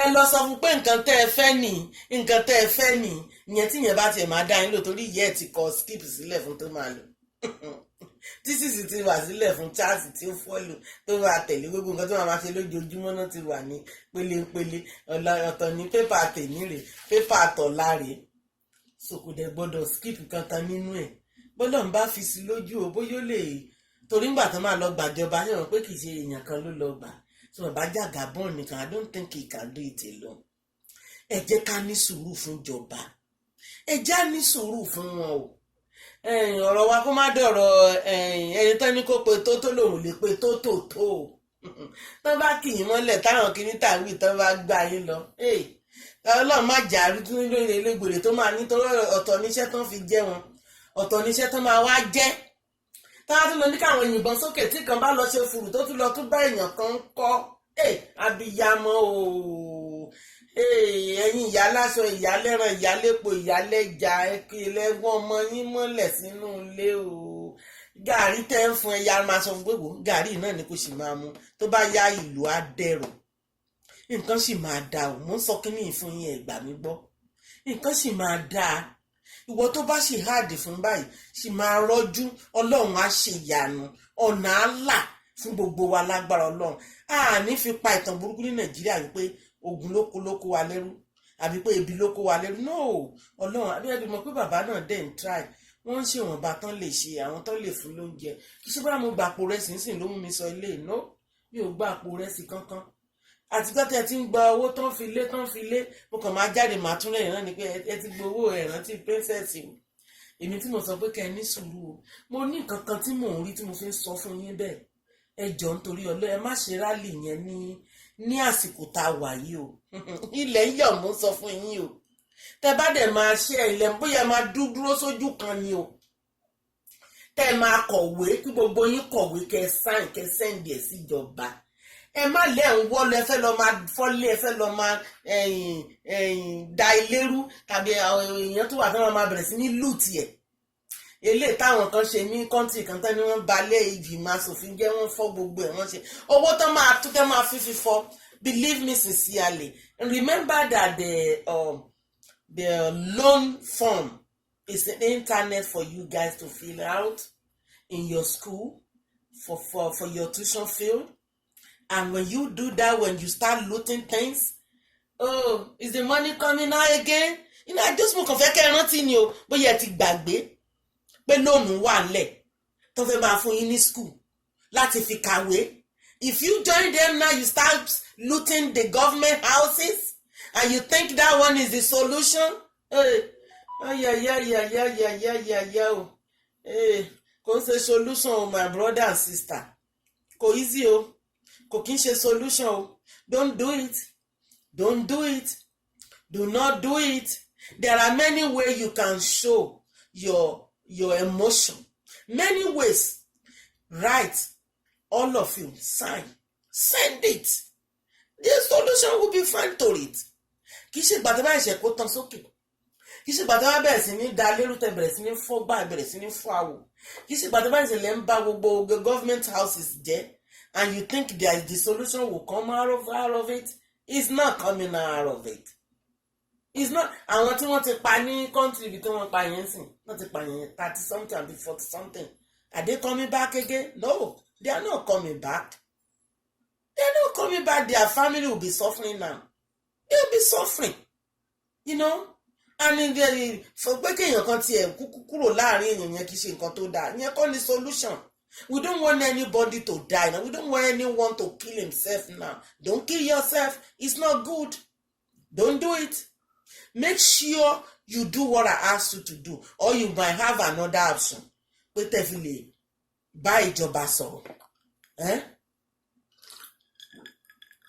ẹ lọ sọ fún pé nǹkan tẹ́ ẹ fẹ́ nì ìyẹn tí ìyẹn bá tiẹ̀ máa dá yín lò torí ìyá ẹ ti kọ skip sílẹ̀ fún tó máa lò tí sì ti wà sílẹ̀ fún Charles tí ó fọ́lù tó wà tẹ̀lé gbogbo nǹkan tó máa ṣe lójoojúmọ́ náà ti wà ní pélépélé ọ̀tọ̀ ní pépà tèmi rè pépà tọ̀la rè sòkòdẹ̀ gbọ́dọ̀ skip kankan nínú ẹ̀ gbọ́dọ̀ ń bá fi sí lójú o bóyá ó lè torí ńgbà tó máa lọ gbàjọba ṣe wọn pé kì í ṣe èèyàn kan ló lọ gbà tí wọn bá jà Gabon nìkan I don't think he can do it alone ẹ jẹ́ ká ní sùúrù fún ìjọba ẹ já ní sùúrù fún wọn o ọ̀rọ̀ wa kó má dọ̀rọ̀ ẹni tán ní kó pe tó lòun lè pe tó tán bá kì í mọ́lẹ̀ táwọn kìíní tàwí tán bá gbá yín lọ Ọlọ́run má jà rí tún lórí elégbèrè tó máa nítorí ọ̀tọ̀ níṣẹ́ tán fi jẹ́ wọn ọ̀tọ̀ níṣẹ́ tán máa wá jẹ́ táwọn tún lọ ní káwọn yìnbọn sókè tí kan bá lọ ṣe fùrù tó tún lọ tún bá èèyàn kan ń kọ́ abiyamọ o ẹ̀yin ìyá láṣọ ìyá lẹ́ran ìyá lépo ìyá lẹ́ja ẹkẹ lẹ́gbọ́n ọmọ yín mọ́lẹ̀ sínú ilé o gàrí tẹ́ ń fún ẹ̀yà máa sọ fún gbogbo gàrí náà ni kò sì máa mu tó bá yá ìlú á dẹ̀rọ̀ nǹkan sì máa dáa o mo ń sọ kínní fún yín ẹ gbà mí gbọ́ nǹkan sì máa dáa ìwọ tó bá sì háàdì fún báyìí sì máa rọ́jú Ọlọ́run á ṣe ìyanu ọ̀nà á là fún gbogbo wa lágbára Ọlọ́run àní fi pa ìtàn burúkú ní Nàìjíríà wípé ogun ló kó wa lẹ́rú àbí pé ebi ló kó wa lẹ́rú no Ọlọ́run àbíyẹ́bí mọ̀ pé bàbá náà dẹ̀ ń try wọ́n ń ṣèwọ̀nba tán lè ṣe àwọn tán lè fún lóúnjẹ kì í ṣe bá mo gbà àpò rẹ̀ sínsìn ló mú mi sọ ilé no mi ò gbà àpò rẹ̀ sí kankan àti gbọ́tẹ̀ tí ń gba owó tán fi lé mo kàn máa jáde màá tún lẹ́yìn náà ni pé ẹ ti gbowó ẹ̀ rántí princess èmi tí mo sọ pé kẹ́ ẹ ní sùúrù o mo ní nǹkan kan tí mò ń rí tí mo fi ń sọ fún yín bẹ́ẹ̀ ẹ jọ̀ọ́ nítorí Ọlọ́run ẹ má ṣe rálì yẹn ní àsìkò tá a wà yìí o ilẹ̀ ń yọ̀ mú sọ fún yín o tẹ bá dẹ̀ máa ṣe ilẹ̀ bóyá máa dúró sójú kan ni o tẹ máa kọ̀wé kí gbogbo yín kọ̀wé kẹ́ sáìn kẹ́ sẹ́ǹdì ẹ̀ síjọba ẹ má lẹ́ ń wọ́ lọ ẹ fẹ́ lọ máa fọ́lé ẹ fẹ́ lọ máa da ilé rú tàbí èèyàn tó wà fẹ́ máa bẹ̀rẹ̀ sí ní lùtì ẹ̀ eléyìí táwọn kan ṣe ní kọ́ńtì kan tán ni wọ́n balẹ̀ ìgbìmọ̀ asòfin jẹ́ wọ́n fọ́ gbogbo ẹ̀ wọ́n ṣe owó tán máa tó tẹ́ máa fífi fọ́ believe me sincerely and remember that the loan form is an internet for you guys to fill out in your school for your tuition field. And when you do that, when you start looting things, oh, is the money coming out again? You know, I just mo kàn fẹ́ kẹ́ rántí ni o, bóyá ẹ ti gbàgbé pé lóònù wà ńlẹ̀ tó fẹ́ máa fún yín ní school láti fi kàwé. If you join them now, you start looting the government houses, and you think that one is the solution. Hey, hey, kò ṣe solution o, my brother and sister. Kò easy o. Kò kí n ṣe solution o. Don't do it. Don't do it. Do not do it. There are many ways you can show your emotion. Many ways. Write. All of you. Sign. Send it. The solution will be found to it. Kì í ṣe ìgbà tó bá ṣe kó tán sókè. Kì í ṣe ìgbà tó bá bẹ̀rẹ̀ sí ní da lérú tẹ bẹ̀rẹ̀ sí ní fọ́ gbà bẹ̀rẹ̀ sí ní fọ́ àwò. Kì í ṣe ìgbà tó bá ṣe lẹ́ ń bá gbogbo government houses jẹ́. And you think that the solution will come out of it? It's not coming out of it. It's not. Àwọn tí wọ́n ti pa ní country bí tí wọ́n pa yẹn sìn, wọ́n ti pa yẹn 30 something and 40 something. Are they coming back again? No, they are not coming back. They are not coming back. Their family will be suffering now. They will be suffering. You know? And for pé kéèyàn kan tiẹ̀ kúrò láàrin èèyàn yẹn kì í ṣe nǹkan tó dáa. Ìyẹn kọ́ ni solution. We don't want anybody to die now. We don't want anyone to kill himself now. Don't kill yourself. It's not good. Don't do it. Make sure you do what I asked you to do. Or you might have another option. Pé tẹ́ fi lè bá ìjọba sọ̀rọ̀.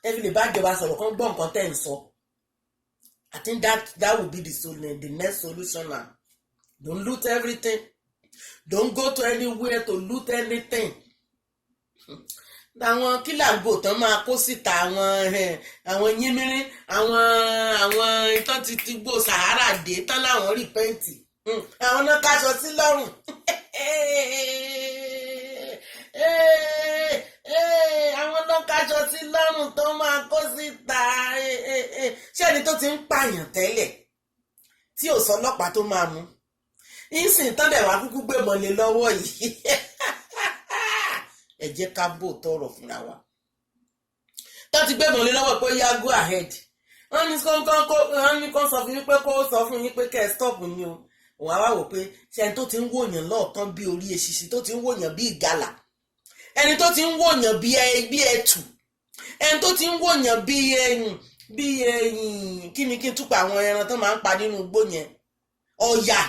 Ẹ fi lè bá ìjọba sọ̀rọ̀ kán gbọ́ nǹkan tẹ́ ń sọ. I think that will be the next solution now. Don't loot everything. Don't go to anywhere to loot anything. Àwọn kílàgbò tán máa kó síta àwọn yínmírín àwọn ìtàn ti gbó Sahara dé tán láwọn rìpẹ́ǹtì. Àwọn náà káṣọ sí lọ́rùn. Àwọn náà káṣọ sí lọ́rùn tó máa kó síta. Ṣé ẹni tó ti ń pààyàn tẹ́lẹ̀ tí ò sọ ọlọ́pàá tó máa mú? Ìsìn tán dẹ̀ wá kúkú gbé mọ́lẹ̀ lọ́wọ́ yìí. Ẹ jẹ́ ká bò tọrọ fúnra wa. Tó ti gbé mọ́lẹ̀ lọ́wọ́ pé yá go ahead. Wọ́n ní kó sọ fún yín pé kó sọ fún yín pé kẹ́ ẹ stop ni o. Òun á wá wò pé ṣe ẹni tó ti ń wòyàn lọ́ọ̀kan bí orí eṣinṣin tó ti ń wòyàn bí ìgalà. Ẹni tó ti ń wòyàn bí ẹtù. Ẹni tó ti ń wòyàn bí kí ni kí n túpa àwọn ẹran tó máa ń pa nínú igbó yẹn. Ọ̀yà.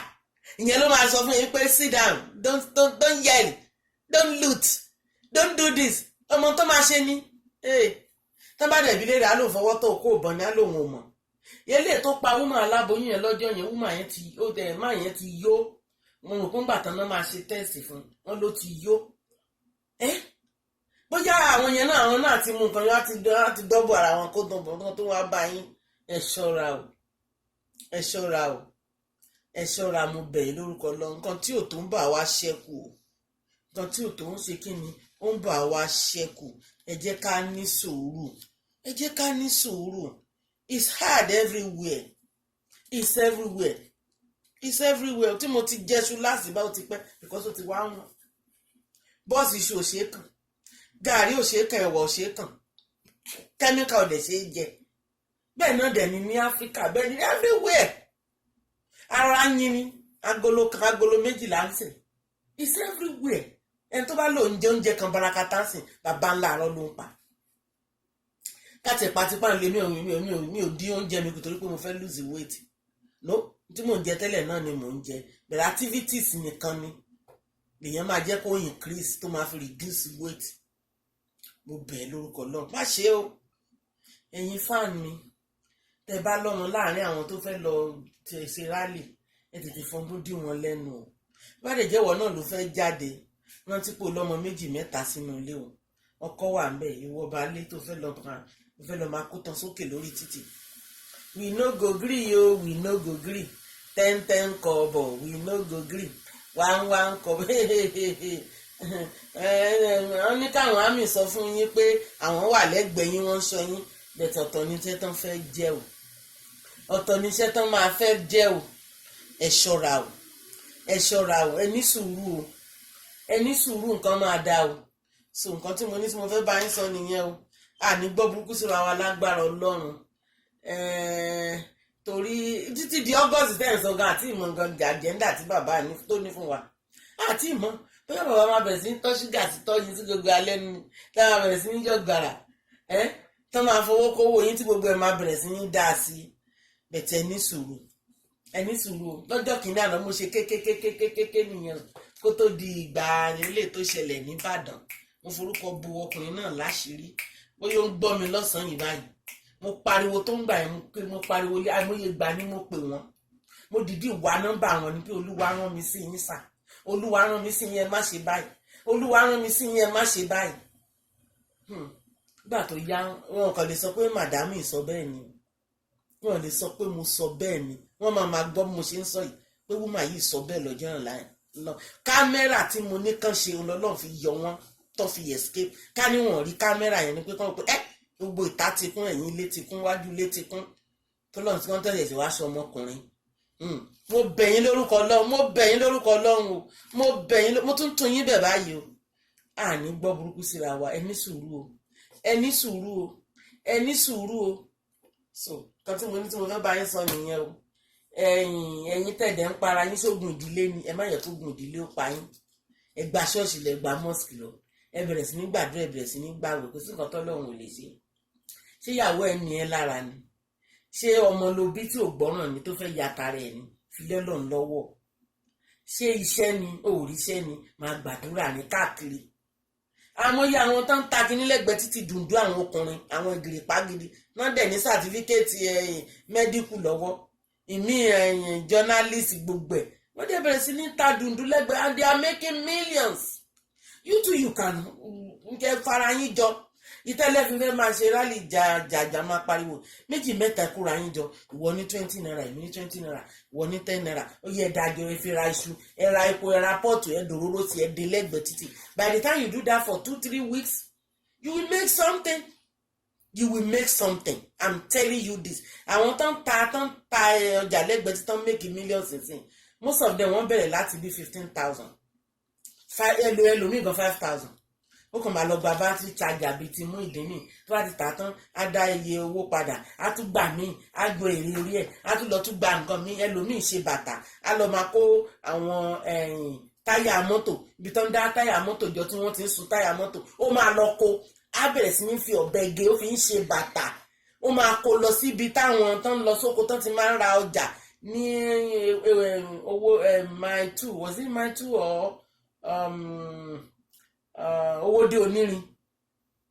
Ìyẹn ló máa sọ fún yín pé sit down, don't yell, don't loot, don't do this. Ọmọ tó máa ṣe ni. Tán bá dẹ̀ bí léèrè á lò fọwọ́ tó kó ìbọn ní á lòun ò mọ̀. Yẹlé tó pa wúmọ̀ aláboyún yẹn lọ́jọ́ yẹn wúmọ̀ yẹn ti yó. Mo rò pé ń bàtàn náà máa ṣe tẹ́ẹ̀sì fún wọn ló ti yó. Bóyá àwọn yẹn náà àwọn náà ti mú nǹkan láti dọ́bù ara wọn kó dọ̀bọ̀ tó wá bá yín. Ẹ ṣọ́ra o. Ẹ ṣọ́ra o. Ẹ ṣọ́ra mo bẹ̀ yín lórúkọ lọ nǹkan tí ò tó ń bà wá ṣẹ́kù o nǹkan tí ò tó ń ṣe kí ni ó ń bà wá ṣẹ́kù ẹ jẹ́ ká ní sùúrù ẹ jẹ́ ká ní sùúrù it's hard everywhere it's everywhere it's everywhere tí mo ti jẹ́ṣu láti bá ó ti pẹ́ because ó ti wá wọn bọ́ọ̀sì iṣu òṣè kan gàrí òṣè kan ẹ̀wà òṣè kan kẹ́míkà ọ̀dẹ̀ ṣe é jẹ bẹ́ẹ̀ náà dẹ̀ ni ní Áfíríkà bẹ́ẹ̀ ni everywhere. Ara yín ni agolo méjìlá ń sìn it's everywhere ẹni tó bá lò ń jẹ oúnjẹ kan barakata ń sìn bàbá ńlá àárọ̀ ló ń pa káàtì ìpàtìpá lè mi ò dín oúnjẹ mi kò torí pé mo fẹ́ lose weight no tí mò ń jẹ tẹ́lẹ̀ náà ni mò ń jẹ bẹ̀rẹ̀ activities nìkan ni lèèyàn máa jẹ́ kó increase tó máa fi reduce weight. Mo bẹ̀ lórúkọ Ọlọ́run má ṣe o. Ẹ̀yin fan mi tẹ́ bá lọ́mọ láàrin àwọn tó fẹ́ lọ ṣe rally ẹ tètè fọdún dí wọn lẹ́nu o. Bá lè jẹ́wọ́ náà ló fẹ́ jáde rántí pé lọ́mọ 2 mẹ́ta sínú ilé o. Ọkọ wà ń bẹ̀ ìwọ baálé tó fẹ́ lọ máa kó tán sókè lórí títì. We no go gree o, we no go gree. 10 kobo, we no go gree. 1 kobo. Wọ́n ní káwọn àmì sọ fún yín pé àwọn wà lẹ́gbẹ̀ẹ́ yín wọ́n ń sọ yín bẹ̀tẹ̀ ọ̀tọ̀ ní iṣẹ́ tán fẹ́ jẹ́ o. Ọ̀tọ̀ ní iṣẹ́ tán máa fẹ́ jẹ́ o. Ẹ ṣọ́ra o. Ẹ ṣọ́ra o. Ẹ ní sùúrù o. Ẹ ní sùúrù nǹkan máa dá o. So nǹkan tí mo ní tí mo fẹ́ bá yín sọ nìyẹn o. Àní gbọ́ burúkú síra wa lágbára Ọlọ́run. Torí títí di August 10 sọ̀gán àti ìmọ̀ nǹkan àjẹ́ndà tí bàbá tó ní fún wa. Àti ìmọ̀ bóyá bàbá máa bẹ̀rẹ̀ sí ní tọ́ ṣúgà sí tọ́yìn sí gbogbo alẹ́ nu tá máa bẹ̀rẹ̀ sí ní jọ gbàrà tó máa fowó kówó yín tí gbogbo ẹ̀ máa bẹ̀rẹ̀ sí ní dá sí bẹ̀tẹ̀ ní sùúrù lọ́jọ́ kìíní àná mo ṣe kékékékékéké nìyẹn kó tó di ìgbà ilé tó ṣẹlẹ̀ nìbàdàn mo forúkọ bu ọkùnrin náà láṣìírí bóyá ó ń gbọ́ mi lọ́sàn-án yìí báyìí mo pariwo tó ń gbà yẹn mo pariwo lé àìmọye gbà ni mo pè wọ́n mo dìídì wá nọ́mbà wọn ni pé olúwa rán mi sí yín sà olúwa rán mi sí yín ẹ má ṣe báyìí olúwa rán mi sí yín ẹ má ṣe báyìí. Nígbà tó yá wọn kàn lè sọ pé màdámù ìsọ bẹ́ẹ̀ ni wọn lè sọ pé mo sọ bẹ́ẹ̀ ni wọ́n máa gbọ́ bí mo ṣe ń sọ yìí pé wúmà yìí sọ bẹ́ẹ̀ lọ́jọ́ náà lọ kámẹ́rà tí mo ní kàn ṣe Ọlọ́run fi yọ wọ́n tó fi escape ká ní wọn rí kámẹ́rà yẹn ni pé kàn pé gbogbo ìta ti kún ẹ̀yìn ilé ti kún wájú ilé ti kún tó lọ́run tí wọ́n tẹ̀lé sí wá sọ ọmọkùnrin. Mo bẹ̀ yín lórúkọ Ọlọ́run mo bẹ̀ yín lórúkọ Ọlọ́run o mo bẹ̀ yín mo tún yín bẹ̀ báyìí o. Àní gbọ́ burúkú síra wa ẹ ní sùúrù o ẹ ní sùúrù o ẹ ní sùúrù o. So kan tí mo ní tí mo fẹ́ bá yín sọ nìyẹn o. Ẹ̀yin tẹ̀dẹ̀ ń para yín sógun ìdílé ni ẹ má yẹ kó gun ìdílé ó pa yín. Ẹ gba ṣọ́ọ̀ṣì lẹ gba mọ́sìkì lọ ẹ bẹ̀rẹ̀ sí ní gbàdúrà ẹ bẹ̀rẹ̀ sí ní gbàwẹ̀ kò sí nǹkan tọ́lọ́run ò lè ṣe. Ṣé ìyàwó ẹ ní ẹ lára ni ṣé ọmọ ló bí tí ò gbọ́ràn ni tó fẹ́ yàtà rẹ̀ ni filẹ́ lọ́n lọ́wọ́ ṣé iṣẹ́ ni òòrìṣẹ́ ni máa gbàdúrà ní káàkiri. Àmọ́yé àwọn tó ń ta kíní lẹ́gbẹ̀ẹ́ títí dùndú àwọn ọkùnrin àwọn ìgìrìpá gidi náà dẹ̀ ní sàtífíkẹ́ẹ̀tì mẹ́díkù lọ́wọ́ ìmí journalist gbogbo ẹ̀ wọ́n dẹ̀ bẹ̀rẹ̀ sí ní ta dùndú lẹ́gbẹ̀ẹ́ and they are making millions. You too you can nkẹ́ fara yín jọ ìtẹ́lẹ̀ fi fẹ́ máa ṣe rálì jàjà máa pariwo 2 mẹ́ta kúra yín jọ ìwọ ní 20 naira èmi ní 20 naira ìwọ ní 10 naira ó yẹ dájọ́ ẹ fi ra iṣu ẹ ra epo ẹ ra pọ́ọ̀tù ẹ dòróró sí ẹ dé lẹ́gbẹ̀ẹ́ títì by the time you do that for 2-3 weeks you will make something you will make something I'm telling you this. Àwọn tó ń ta ọjà lẹ́gbẹ̀ẹ́ tí tó ń make millions nsìn most of them wọ́n bẹ̀rẹ̀ láti bí 15,000 ẹlòmíì gan 5,000 ó kàn máa lọ gba bátìrì charger bíi ti mú ìdínì tó bá ti tà tán á dá iye owó padà á tún gbà míì á gbọ́ èrè orí ẹ̀ á tún lọ tún gba nǹkan míì ẹlòmíì ṣe bàtà á lọ máa kó àwọn táyà mọ́tò ibi tó ń dá táyà mọ́tò jọ tí wọ́n ti ń sun táyà mọ́tò ó máa lọ kó á bẹ̀rẹ̀ sí ní fi ọ̀bẹ gé ó fi ń ṣe bàtà ó máa kó lọ síbi táwọn tó ń lọ sóko tó ti máa ń ra ọjà ní owó mile 2 was it mile 2 or owó dé onírin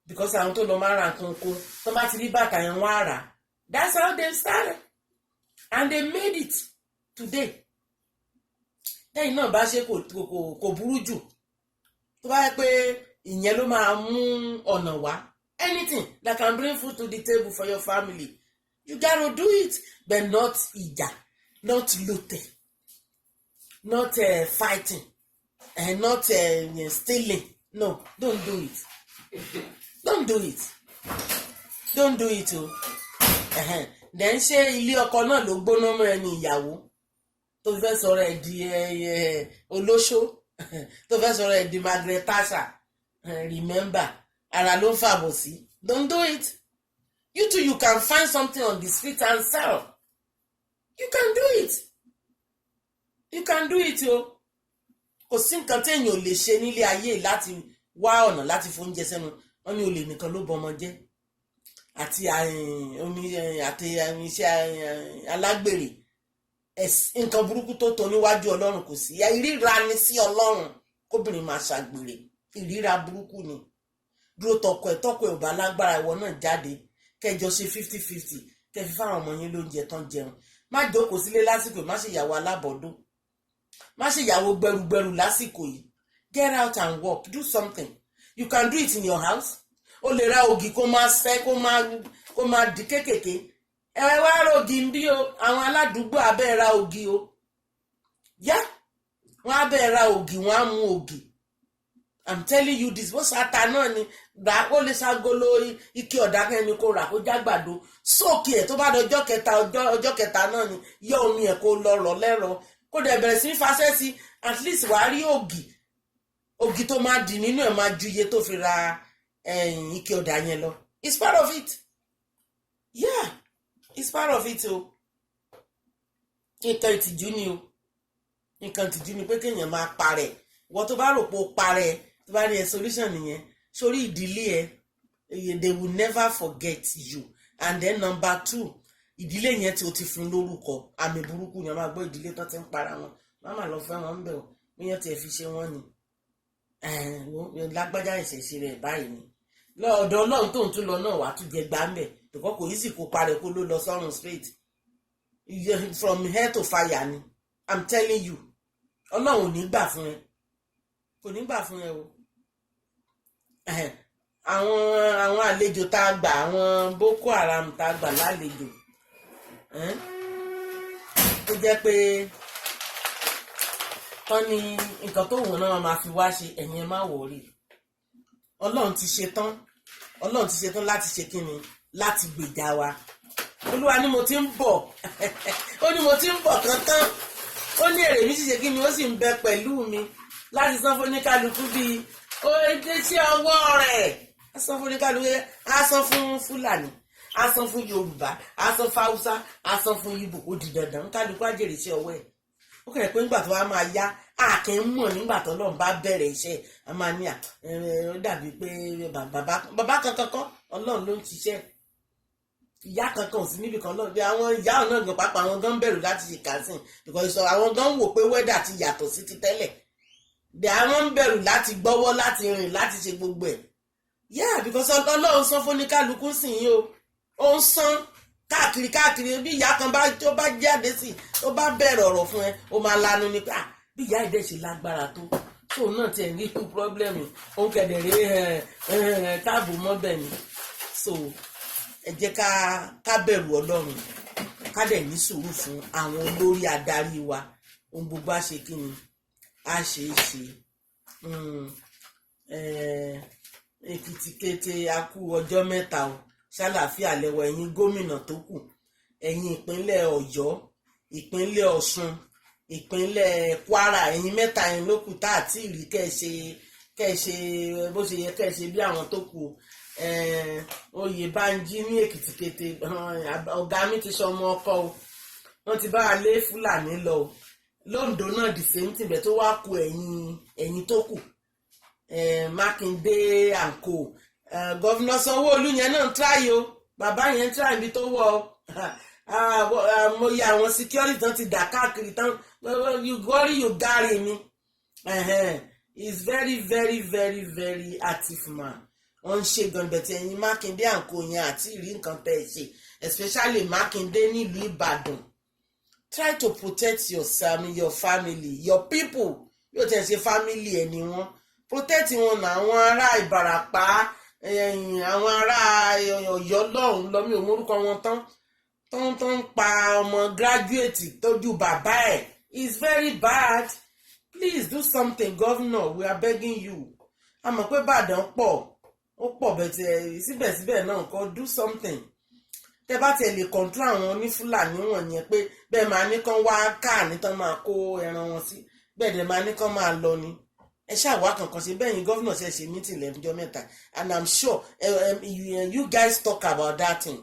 because àwọn tó lọ máa ra nǹkan oko tó bá ti rí bàtà yẹn wọ́n á rà. That's how they started and they made it today. Lẹ́yìn náà bá ṣe kò burú jù tó bá yẹ pé ìyẹn ló máa mú ọ̀nà wá anything that can bring food to the table for your family you gotta do it but not ìjà not looting not fighting and not stealing. No, don't do it. Don't do it. Don't do it o. Then ṣé ilé ọkọ náà ló gbóná mọ́ ẹni ìyàwó tó fẹ́ sọ̀rọ̀ ẹ̀ di olóṣó tó fẹ́ sọ̀rọ̀ ẹ̀ di Margaret Thatcher. Remember, ara ló ń fàbọ̀ sí. Don't do it. You too, you can find something on the street and sell. You can do it. You can do it o. Kò sí nǹkan téèyàn ò lè ṣe nílé ayé láti wá ọ̀nà láti fóúnjẹ sẹ́nu wọ́n ní olè nìkan ló bọmọ jẹ́ àti iṣẹ́ alágbèrè nǹkan burúkú tó tó níwájú ọlọ́run kò sí ìríra ni sí ọlọ́run kóbìnrin máa ṣàgbèrè ìríra burúkú ni dúró tọkọ ẹ̀ ò bá lágbára ìwọ náà jáde kẹjọ ṣe 50-50 kẹfí fáwọn ọmọ yín lóúnjẹ tán jẹun má jókòó sílé lásìkò má ṣe ìyàwó alábọ̀dún má ṣe ìyàwó gbẹrùgbẹrù lásìkò yìí get out and work do something you can do it in your house o lè ra ògì kó máa fẹ́ kó máa di kékèké ẹ wá rògì ń bí o àwọn aládùúgbò abẹ́ ra ògì o yá wọ́n abẹ́ ra ògì wọ́n á mú ògì I'm telling you this bó ṣàtà náà ni gbà ó lè ṣàgolo ike ọ̀dà kẹ́ni kó rà kó jágbàdo sóòkì ẹ̀ tó bá dọjọ́ kẹta náà ni yọ omi ẹ̀ kó lọ rọ̀ lẹ́rọ kó dẹ̀ bẹ̀rẹ̀ sí fàṣẹ sí at least wàá rí ògì tó máa dì nínú ẹ̀ máa ju iye tó fi ra ike ọ̀dà yẹn lọ it's part of it yeah it's part of it o nǹkan ìtìjú ni o nǹkan ìtìjú ni pé kéèyàn máa parẹ́ wọ́n tó bá rò pé ó parẹ́ tó bá rí ẹ solution nìyẹn sórí ìdílé ẹ they will never forget you and then number 2 ìdílé yẹn tí o ti fún lórúkọ àmì burúkú yẹn máa gbọ́ ìdílé tó ti ń para wọn máma lọ fẹ́ wọn ń bẹ̀ ọ́ bóyá tí ẹ fi ṣe wọ́n ni lágbájá ìṣẹ̀ṣe rẹ̀ báyìí ni lọ́ọ̀dọ̀ ọlọ́run tó ń tún lọ náà wà á tún jẹ gbá ń bẹ̀ tòkọ́ kò yí sì kó parẹ́ kó ló lọ sọ́run straight from hell to fire ni I'm telling you ọlọ́run ò ní gbà fún ẹ kò ní gbà fún ẹ o àwọn àlejò tá a gbà àwọn Boko Haram tá a gbà lálejò ó jẹ́ pé tán ni nǹkan tó wù náà máa fi wá ṣe ẹ̀yin ẹ má wọrí ọlọ́run ti ṣe tán láti ṣe kíni láti gbèjà wa olúwa ni mo ti ń bọ̀ ó ní mo ti ń bọ̀ kankan ó ní èrè mi sì ṣe kíni ó sì ń bẹ pẹ̀lú mi láti san fún oníkálukú bíi ó dé sí ọwọ́ rẹ̀ á san fún oníkálukú á san fún Fúlàní á san fún Yorùbá á san fún Haúsá á san fún Ìgbò ó di dandan kálukú á jèrè sí ọwọ́ ẹ̀ ó kẹ̀rẹ̀ pé nígbà tó wá máa yá àkẹ́ ń mọ̀ nígbà tó lọ́n bá bẹ̀rẹ̀ iṣẹ́ a máa ní ó dàbí pé bàbá kankan kọ́ Ọlọ́run ló ń ṣiṣẹ́ ìyá kankan ò sí níbi kan lọ́dẹ àwọn ìyá ọ̀nà gan pàápàá àwọn gan bẹ̀rù láti ṣe kàásìn because àwọn gan wò pé wẹ́dà ti yàtọ̀ sí ti tẹ́lẹ̀ àwọn ń bẹ̀rù láti gbọ́wọ́ láti rìn láti ṣe gbogbo ẹ̀ yeah because Ọlọ́run san fún ní kálukú sìn yín o ó ń san káàkiri bí ìyá kan tó bá jáde sí tó bá bẹ̀rẹ̀ ọ̀rọ̀ fún ẹ ó máa lanu ni pé bí ìyá ìdẹ́ ṣe lágbára tó tóun náà tiẹ̀ ní ikú pírọ́blẹ́mù òun kẹ̀dẹ̀rẹ́ káàbò mọ́bẹ̀ ni so ẹ jẹ́ ká bẹ̀rù Ọlọ́run ká dẹ̀ ní sùúrù fún àwọn olórí adarí wa ohun gbogbo á ṣe kí ni á ṣe é ṣe Èkìtì kété a kú ọjọ́ mẹ́ta o ṣàlàáfíà lẹ́wọ̀ ẹ̀yin gómìnà tó kù ẹ̀yin ìpínlẹ̀ Ọ̀yọ́ ìpínlẹ̀ Ọ̀ṣun ìpínlẹ̀ Kwara ẹ̀yin mẹ́ta yẹn ló kù tá àti ìrí kẹ́ẹ̀ṣe bó ṣe yẹ kẹ́ẹ̀ṣe bí àwọn tó kù Oyèbánjí ní Èkìtì kété ọ̀gá mi ti sọ ọmọ ọkọ o wọ́n ti bá a lé Fúlàní lọ o Lóǹdó náà the same thing bẹ́ẹ̀ tó wá kù ẹ̀yin tó kù Mákindé and co gọ́vnà Sanwó-Olú yẹn náà ń tráyé o bàbá yẹn ń tráyé ibi tó wọ̀ ọ́ mo yẹ àwọn security tán ti dà káàkiri tán you worry you gary ni he's very very very very active man wọ́n ń ṣe gan bẹ̀tẹ̀ ẹ̀yin Mákindé and co yẹn àti ìrí nǹkan tẹ́ ẹ ṣe especially Mákindé nílùú Ìbàdàn try to protect yourself your family your people yóò tẹ̀ ṣe family ẹ̀ ni wọ́n protect wọn náà àwọn ará Ìbàràpá àwọn ará Ọ̀yọ́ lọ́hùn lọ́mí òmórúkọ wọn tán pa ọmọ graduate tójú bàbá ẹ̀ it's very bad please do something governor we are begging you a mọ̀ pé Ìbàdàn pọ̀ ó pọ̀ bẹ̀tẹ̀ síbẹ̀síbẹ̀ náà kọ́ do something tẹ́ bá tiẹ̀ lè control àwọn onífúlàní wọ̀nyẹn pé bẹ́ẹ̀ máa ní kán wá káàní tán máa kó ẹran wọn sí bẹ́ẹ̀ dẹ̀ máa ní kán máa lọ ni ẹ ṣàwá kankan ṣe bẹ́ẹ̀ yín gọ́vnà ṣe meeting lẹ́jọ́ mẹ́ta and I'm sure you guys talk about that thing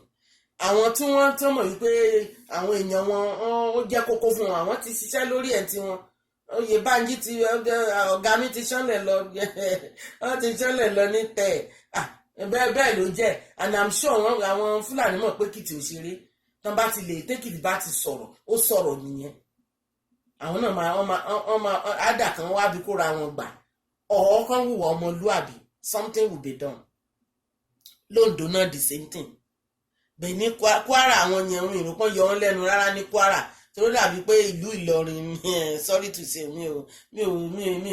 àwọn tí wọ́n tán mọ̀ wípé àwọn èèyàn wọn ó jẹ́ kókó fún wọn àwọn ti ṣiṣẹ́ lórí ẹ̀ tí wọn Oyèbánjí ti ọ̀gá mi ti ṣánlẹ̀ lọ wọ́n ti ṣánlẹ̀ lọ ní tẹ̀ bẹ́ẹ̀ ló jẹ́ and I'm sure àwọn Fúlàní mọ̀ pé kìtì òṣèré tán bá ti lè tẹ́kìtì bá ti sọ̀rọ̀ ó sọ̀rọ̀ nìyẹn àwọn náà máa ádà kan wá bí kóra wọn gbà ọ̀ọ́ kan hùwà ọmọlúàbí something will be done. Lóńdó náà the same thing bẹ́ẹ̀ ní Kwara àwọn yẹn ń rìn pọ́n yọ wọ́n lẹ́nu rárá ní Kwara tó dàbí pé ìlú Ìlọrin sorry to say mi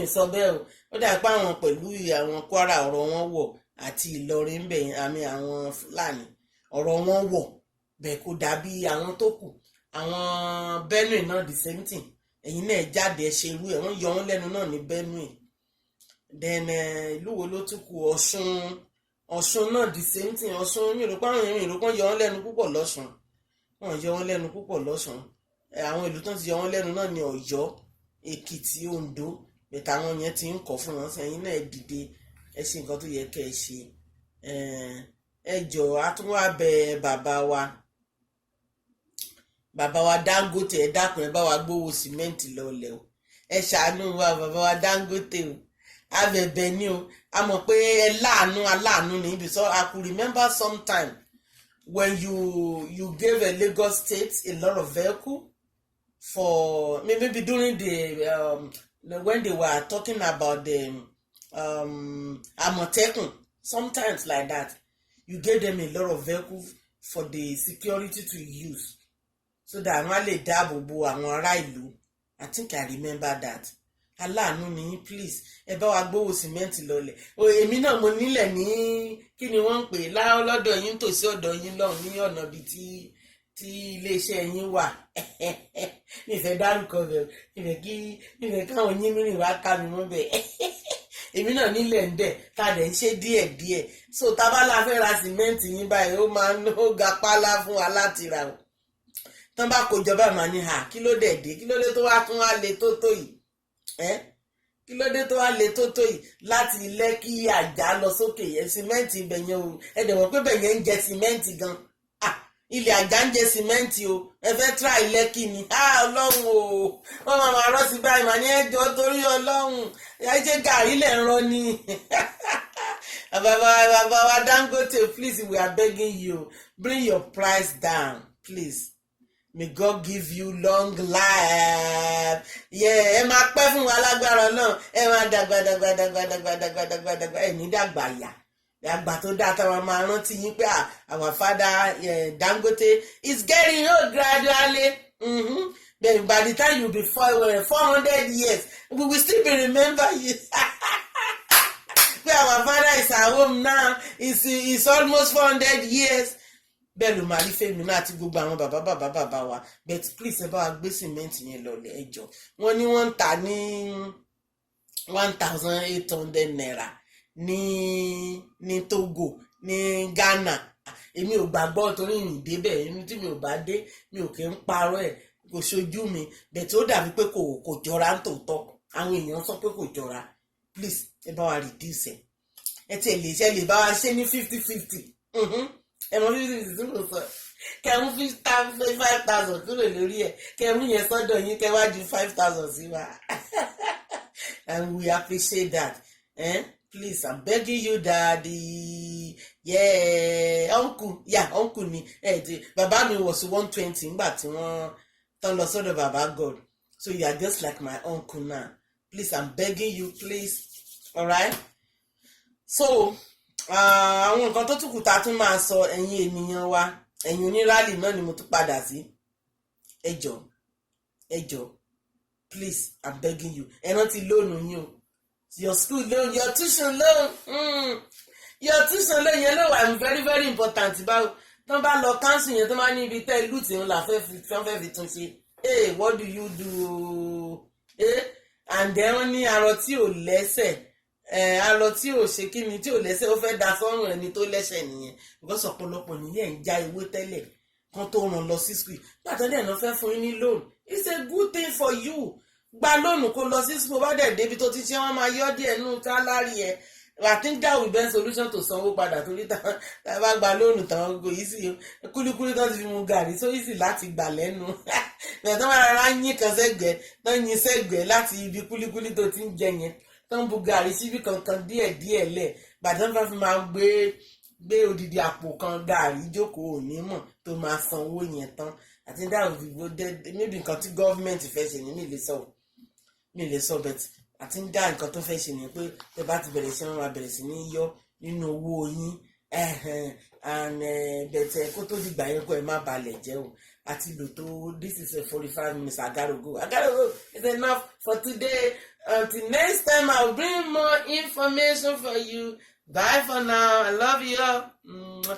ò sọ bẹ́ẹ̀ o ó dàbí pé àwọn pẹ̀lú àwọn Kwara ọ̀rọ̀ wọn wọ̀ àti Ìlọrin bẹ́ẹ̀ àmì àwọn Fúlàní ọ̀rọ̀ wọn wọ̀ bẹ́ẹ̀ kò dàbí àwọn tó kù àwọn Benue náà the same thing ẹ̀yin náà jáde ẹ̀ ṣe irú ẹ̀ wọ́n yọ wọ́n lẹ́nu náà ní Benue then ìlú wo ló tún kù Ọ̀ṣun náà the same thing Ọ̀ṣun mi ò rò pé àwọn èèyàn ìròpọ̀ yọ wọ́n lẹ́nu púpọ̀ lọ́ṣun wọ́n yọ wọ́n lẹ́nu púpọ̀ lọ́ṣun àwọn ìlú tó ti yọ wọ́n lẹ́nu náà ní Ọ̀yọ́ Èkìtì Oǹdó bẹ̀tẹ̀ àwọn yẹn ti ń kọ̀ fún wọn sẹ́yìn náà dìde ẹ ṣe nǹkan tó yẹ kẹ́ ẹ ṣe ẹ jọ̀ọ́ a tún wá bẹ bàbá wa Dangote ẹ dákun ẹ bá wa gbówó sìmẹ́ǹtì lọ́lẹ̀ o ẹ ṣàánú wa bàbá wa Dangote o abẹ̀bẹ̀ ni o a mọ̀ pé ẹ aláàánú ni because I could remember sometime when you gave a Lagos State a lot of vehicle for maybe during the when they were talking about the Àmọ̀tẹ́kùn sometimes like that you gave them a lot of vehicles for the security to use so that wọ́n lè dáàbò bo àwọn ará ìlú I think I remember that aláàánú ni please ẹ bá wa gbówó sìmẹ́ǹtì lọlẹ̀ èmi náà mo nílẹ̀ ní kí ni wọ́n ń pè lọ́dọ̀ yín tòsí ọ̀dọ̀ yín lọ́hùn ní ọ̀nà bíi tí iléeṣẹ́ yín wà nífẹ̀ẹ́ dárúkọ bẹ̀ nífẹ̀ẹ́ káwọn yín mìíràn wá ká mi mọ́ bẹ̀ èmi náà nílẹ̀ ń bẹ̀ ká dẹ̀ ń ṣe díẹ̀díẹ̀ so tábàlà fẹ́ ra sìmẹ́ǹtì yín báyìí ó máa ń ga pálá fún wa láti rà o tán bá kó jọba màá ní kí ló dé kí ló dé tó wá tún wá le tó yìí kí ló dé tó wá le tó yìí láti Lẹ́kì Àjà lọ sókè yẹn sìmẹ́ǹtì ibẹ̀ yẹn o ẹ dẹ̀ mọ̀ pé bẹ̀ yẹn ń jẹ sìmẹ́ǹtì gan ilẹ̀ Àjà ń jẹ sìmẹ́ǹtì o ẹ fẹ́ try Lẹ́kì ni Ọlọ́run o wọ́n máa rọ́ sí báyìí màá ní ẹjọ́ torí Ọlọ́run ẹ jẹ́ gàrí lẹ̀ ń rọ ni bàbá wa Dangote please we are begging you bring your price down please. May God give you long life. Ẹ máa pẹ́ fún wa lágbára náà ẹ máa dàgbà ẹ ní dàgbà yà àgbà tó dáa táwọn máa rántí yín pé our father Dangote is getting old gradually. Then by the time you be 400 years we will still be remember you. Our father is at home now is almost 400 years. Bẹ́ẹ̀ ló máa rí fèmí náà àti gbogbo àwọn bàbá wa but please ẹ bá wa gbé sìmẹ́ǹtì yẹn lọlẹ̀ ẹjọ́ wọ́n ní wọ́n ń tà ní 1,800 naira ní Togo ní Ghana èmi ò gbàgbọ́ torí ìrìn débẹ̀ ẹni tí mi ò bá dé mi ò kí ń parọ́ ẹ̀ kò ṣojú mi but ó dàbí pé kò jọra ń tòótọ́ àwọn èèyàn sọ pé kò jọra please ẹ bá wa reduce ẹ tiẹ̀ lè bá wa ṣe ní 50-50. Ẹ̀mọ́ 50 ló sọ kẹ́mú 5,000 kúrò lórí ẹ̀ kẹ́mú yẹn sọ́dọ̀ yín kẹ́wájú 5,000 sí wa and we appreciate that please I'm begging you daddy uncle ni bàbá mi was 120 nígbà tí wọ́n tán lọ sọ́dọ̀ bàbá God so you are just like my uncle now please I'm begging you please alright so. Àwọn nǹkan tó tún kù tá a tún máa sọ ẹ̀yin ènìyàn wa ẹ̀yin onírálì náà ni mo tún padà sí ẹ jọ̀ọ́ please I'm begging you ẹ rántí lóònù yín o your school loan your tuition loan yẹn ló wà very very important báwo tó bá lọ council yẹn tó máa ní ibi tẹ́ ìlú tí ń là fẹ́ fi tún ṣe what do you do and then wọ́n ní arọ tí ò lẹ́sẹ̀ alọ tí ò ṣe kí ni tí ò lẹ́sẹ̀ ó fẹ́ da sọ́rùn ẹni tó lẹ́sẹ̀ nìyẹn because ọ̀pọ̀lọpọ̀ nìyẹn ń já ewé tẹ́lẹ̀ kan tó ràn lọ sí school gbàtọ́ dẹ̀ náà fẹ́ fún yín ní loan it's a good thing for you gba lóònù kó lọ sí school bá dẹ̀ débi tó ti ṣe wọ́n máa yọ́ díẹ̀ nù sálárì ẹ̀ I think that will be a solution to sanwó padà torí tá a bá gba lóònù tán kò yí sí kúlíkúlí tó ti fi mu gàrí so easy láti gbà lẹ́nu bẹ̀rẹ̀ tó máa rárá yín kan sẹ́gbẹ̀ẹ́ tó yín sẹ́gbẹ̀ẹ́ láti ibi kúlíkúlí tó ti ń jẹ yẹn tó ń bu gàrí síbi kankan díẹ̀díẹ̀ lẹ̀ gbàdán bá fi máa gbé gbé odidi àpò kan gàrí jókòó òní mọ̀ tó máa san owó yẹn tán àti dáhùn ìdìbò maybe nǹkan tí gọ́ọ̀mẹ̀ntì fẹ́ ṣe ni mi lè sọ bẹ́ẹ̀ àti ń dá nǹkan tó fẹ́ ṣe ni pé tẹ bá ti bẹ̀rẹ̀ sí wọn máa bẹ̀rẹ̀ sí ní yọ nínú owó yín bẹ̀tẹ̀ kó tó dìgbà yẹn kó ẹ má balẹ̀ jẹ́ o àti lò tó this is a 45 minutes I gotta go it's enough for today until next time I'll bring more information for you. Bye for now. I love you all.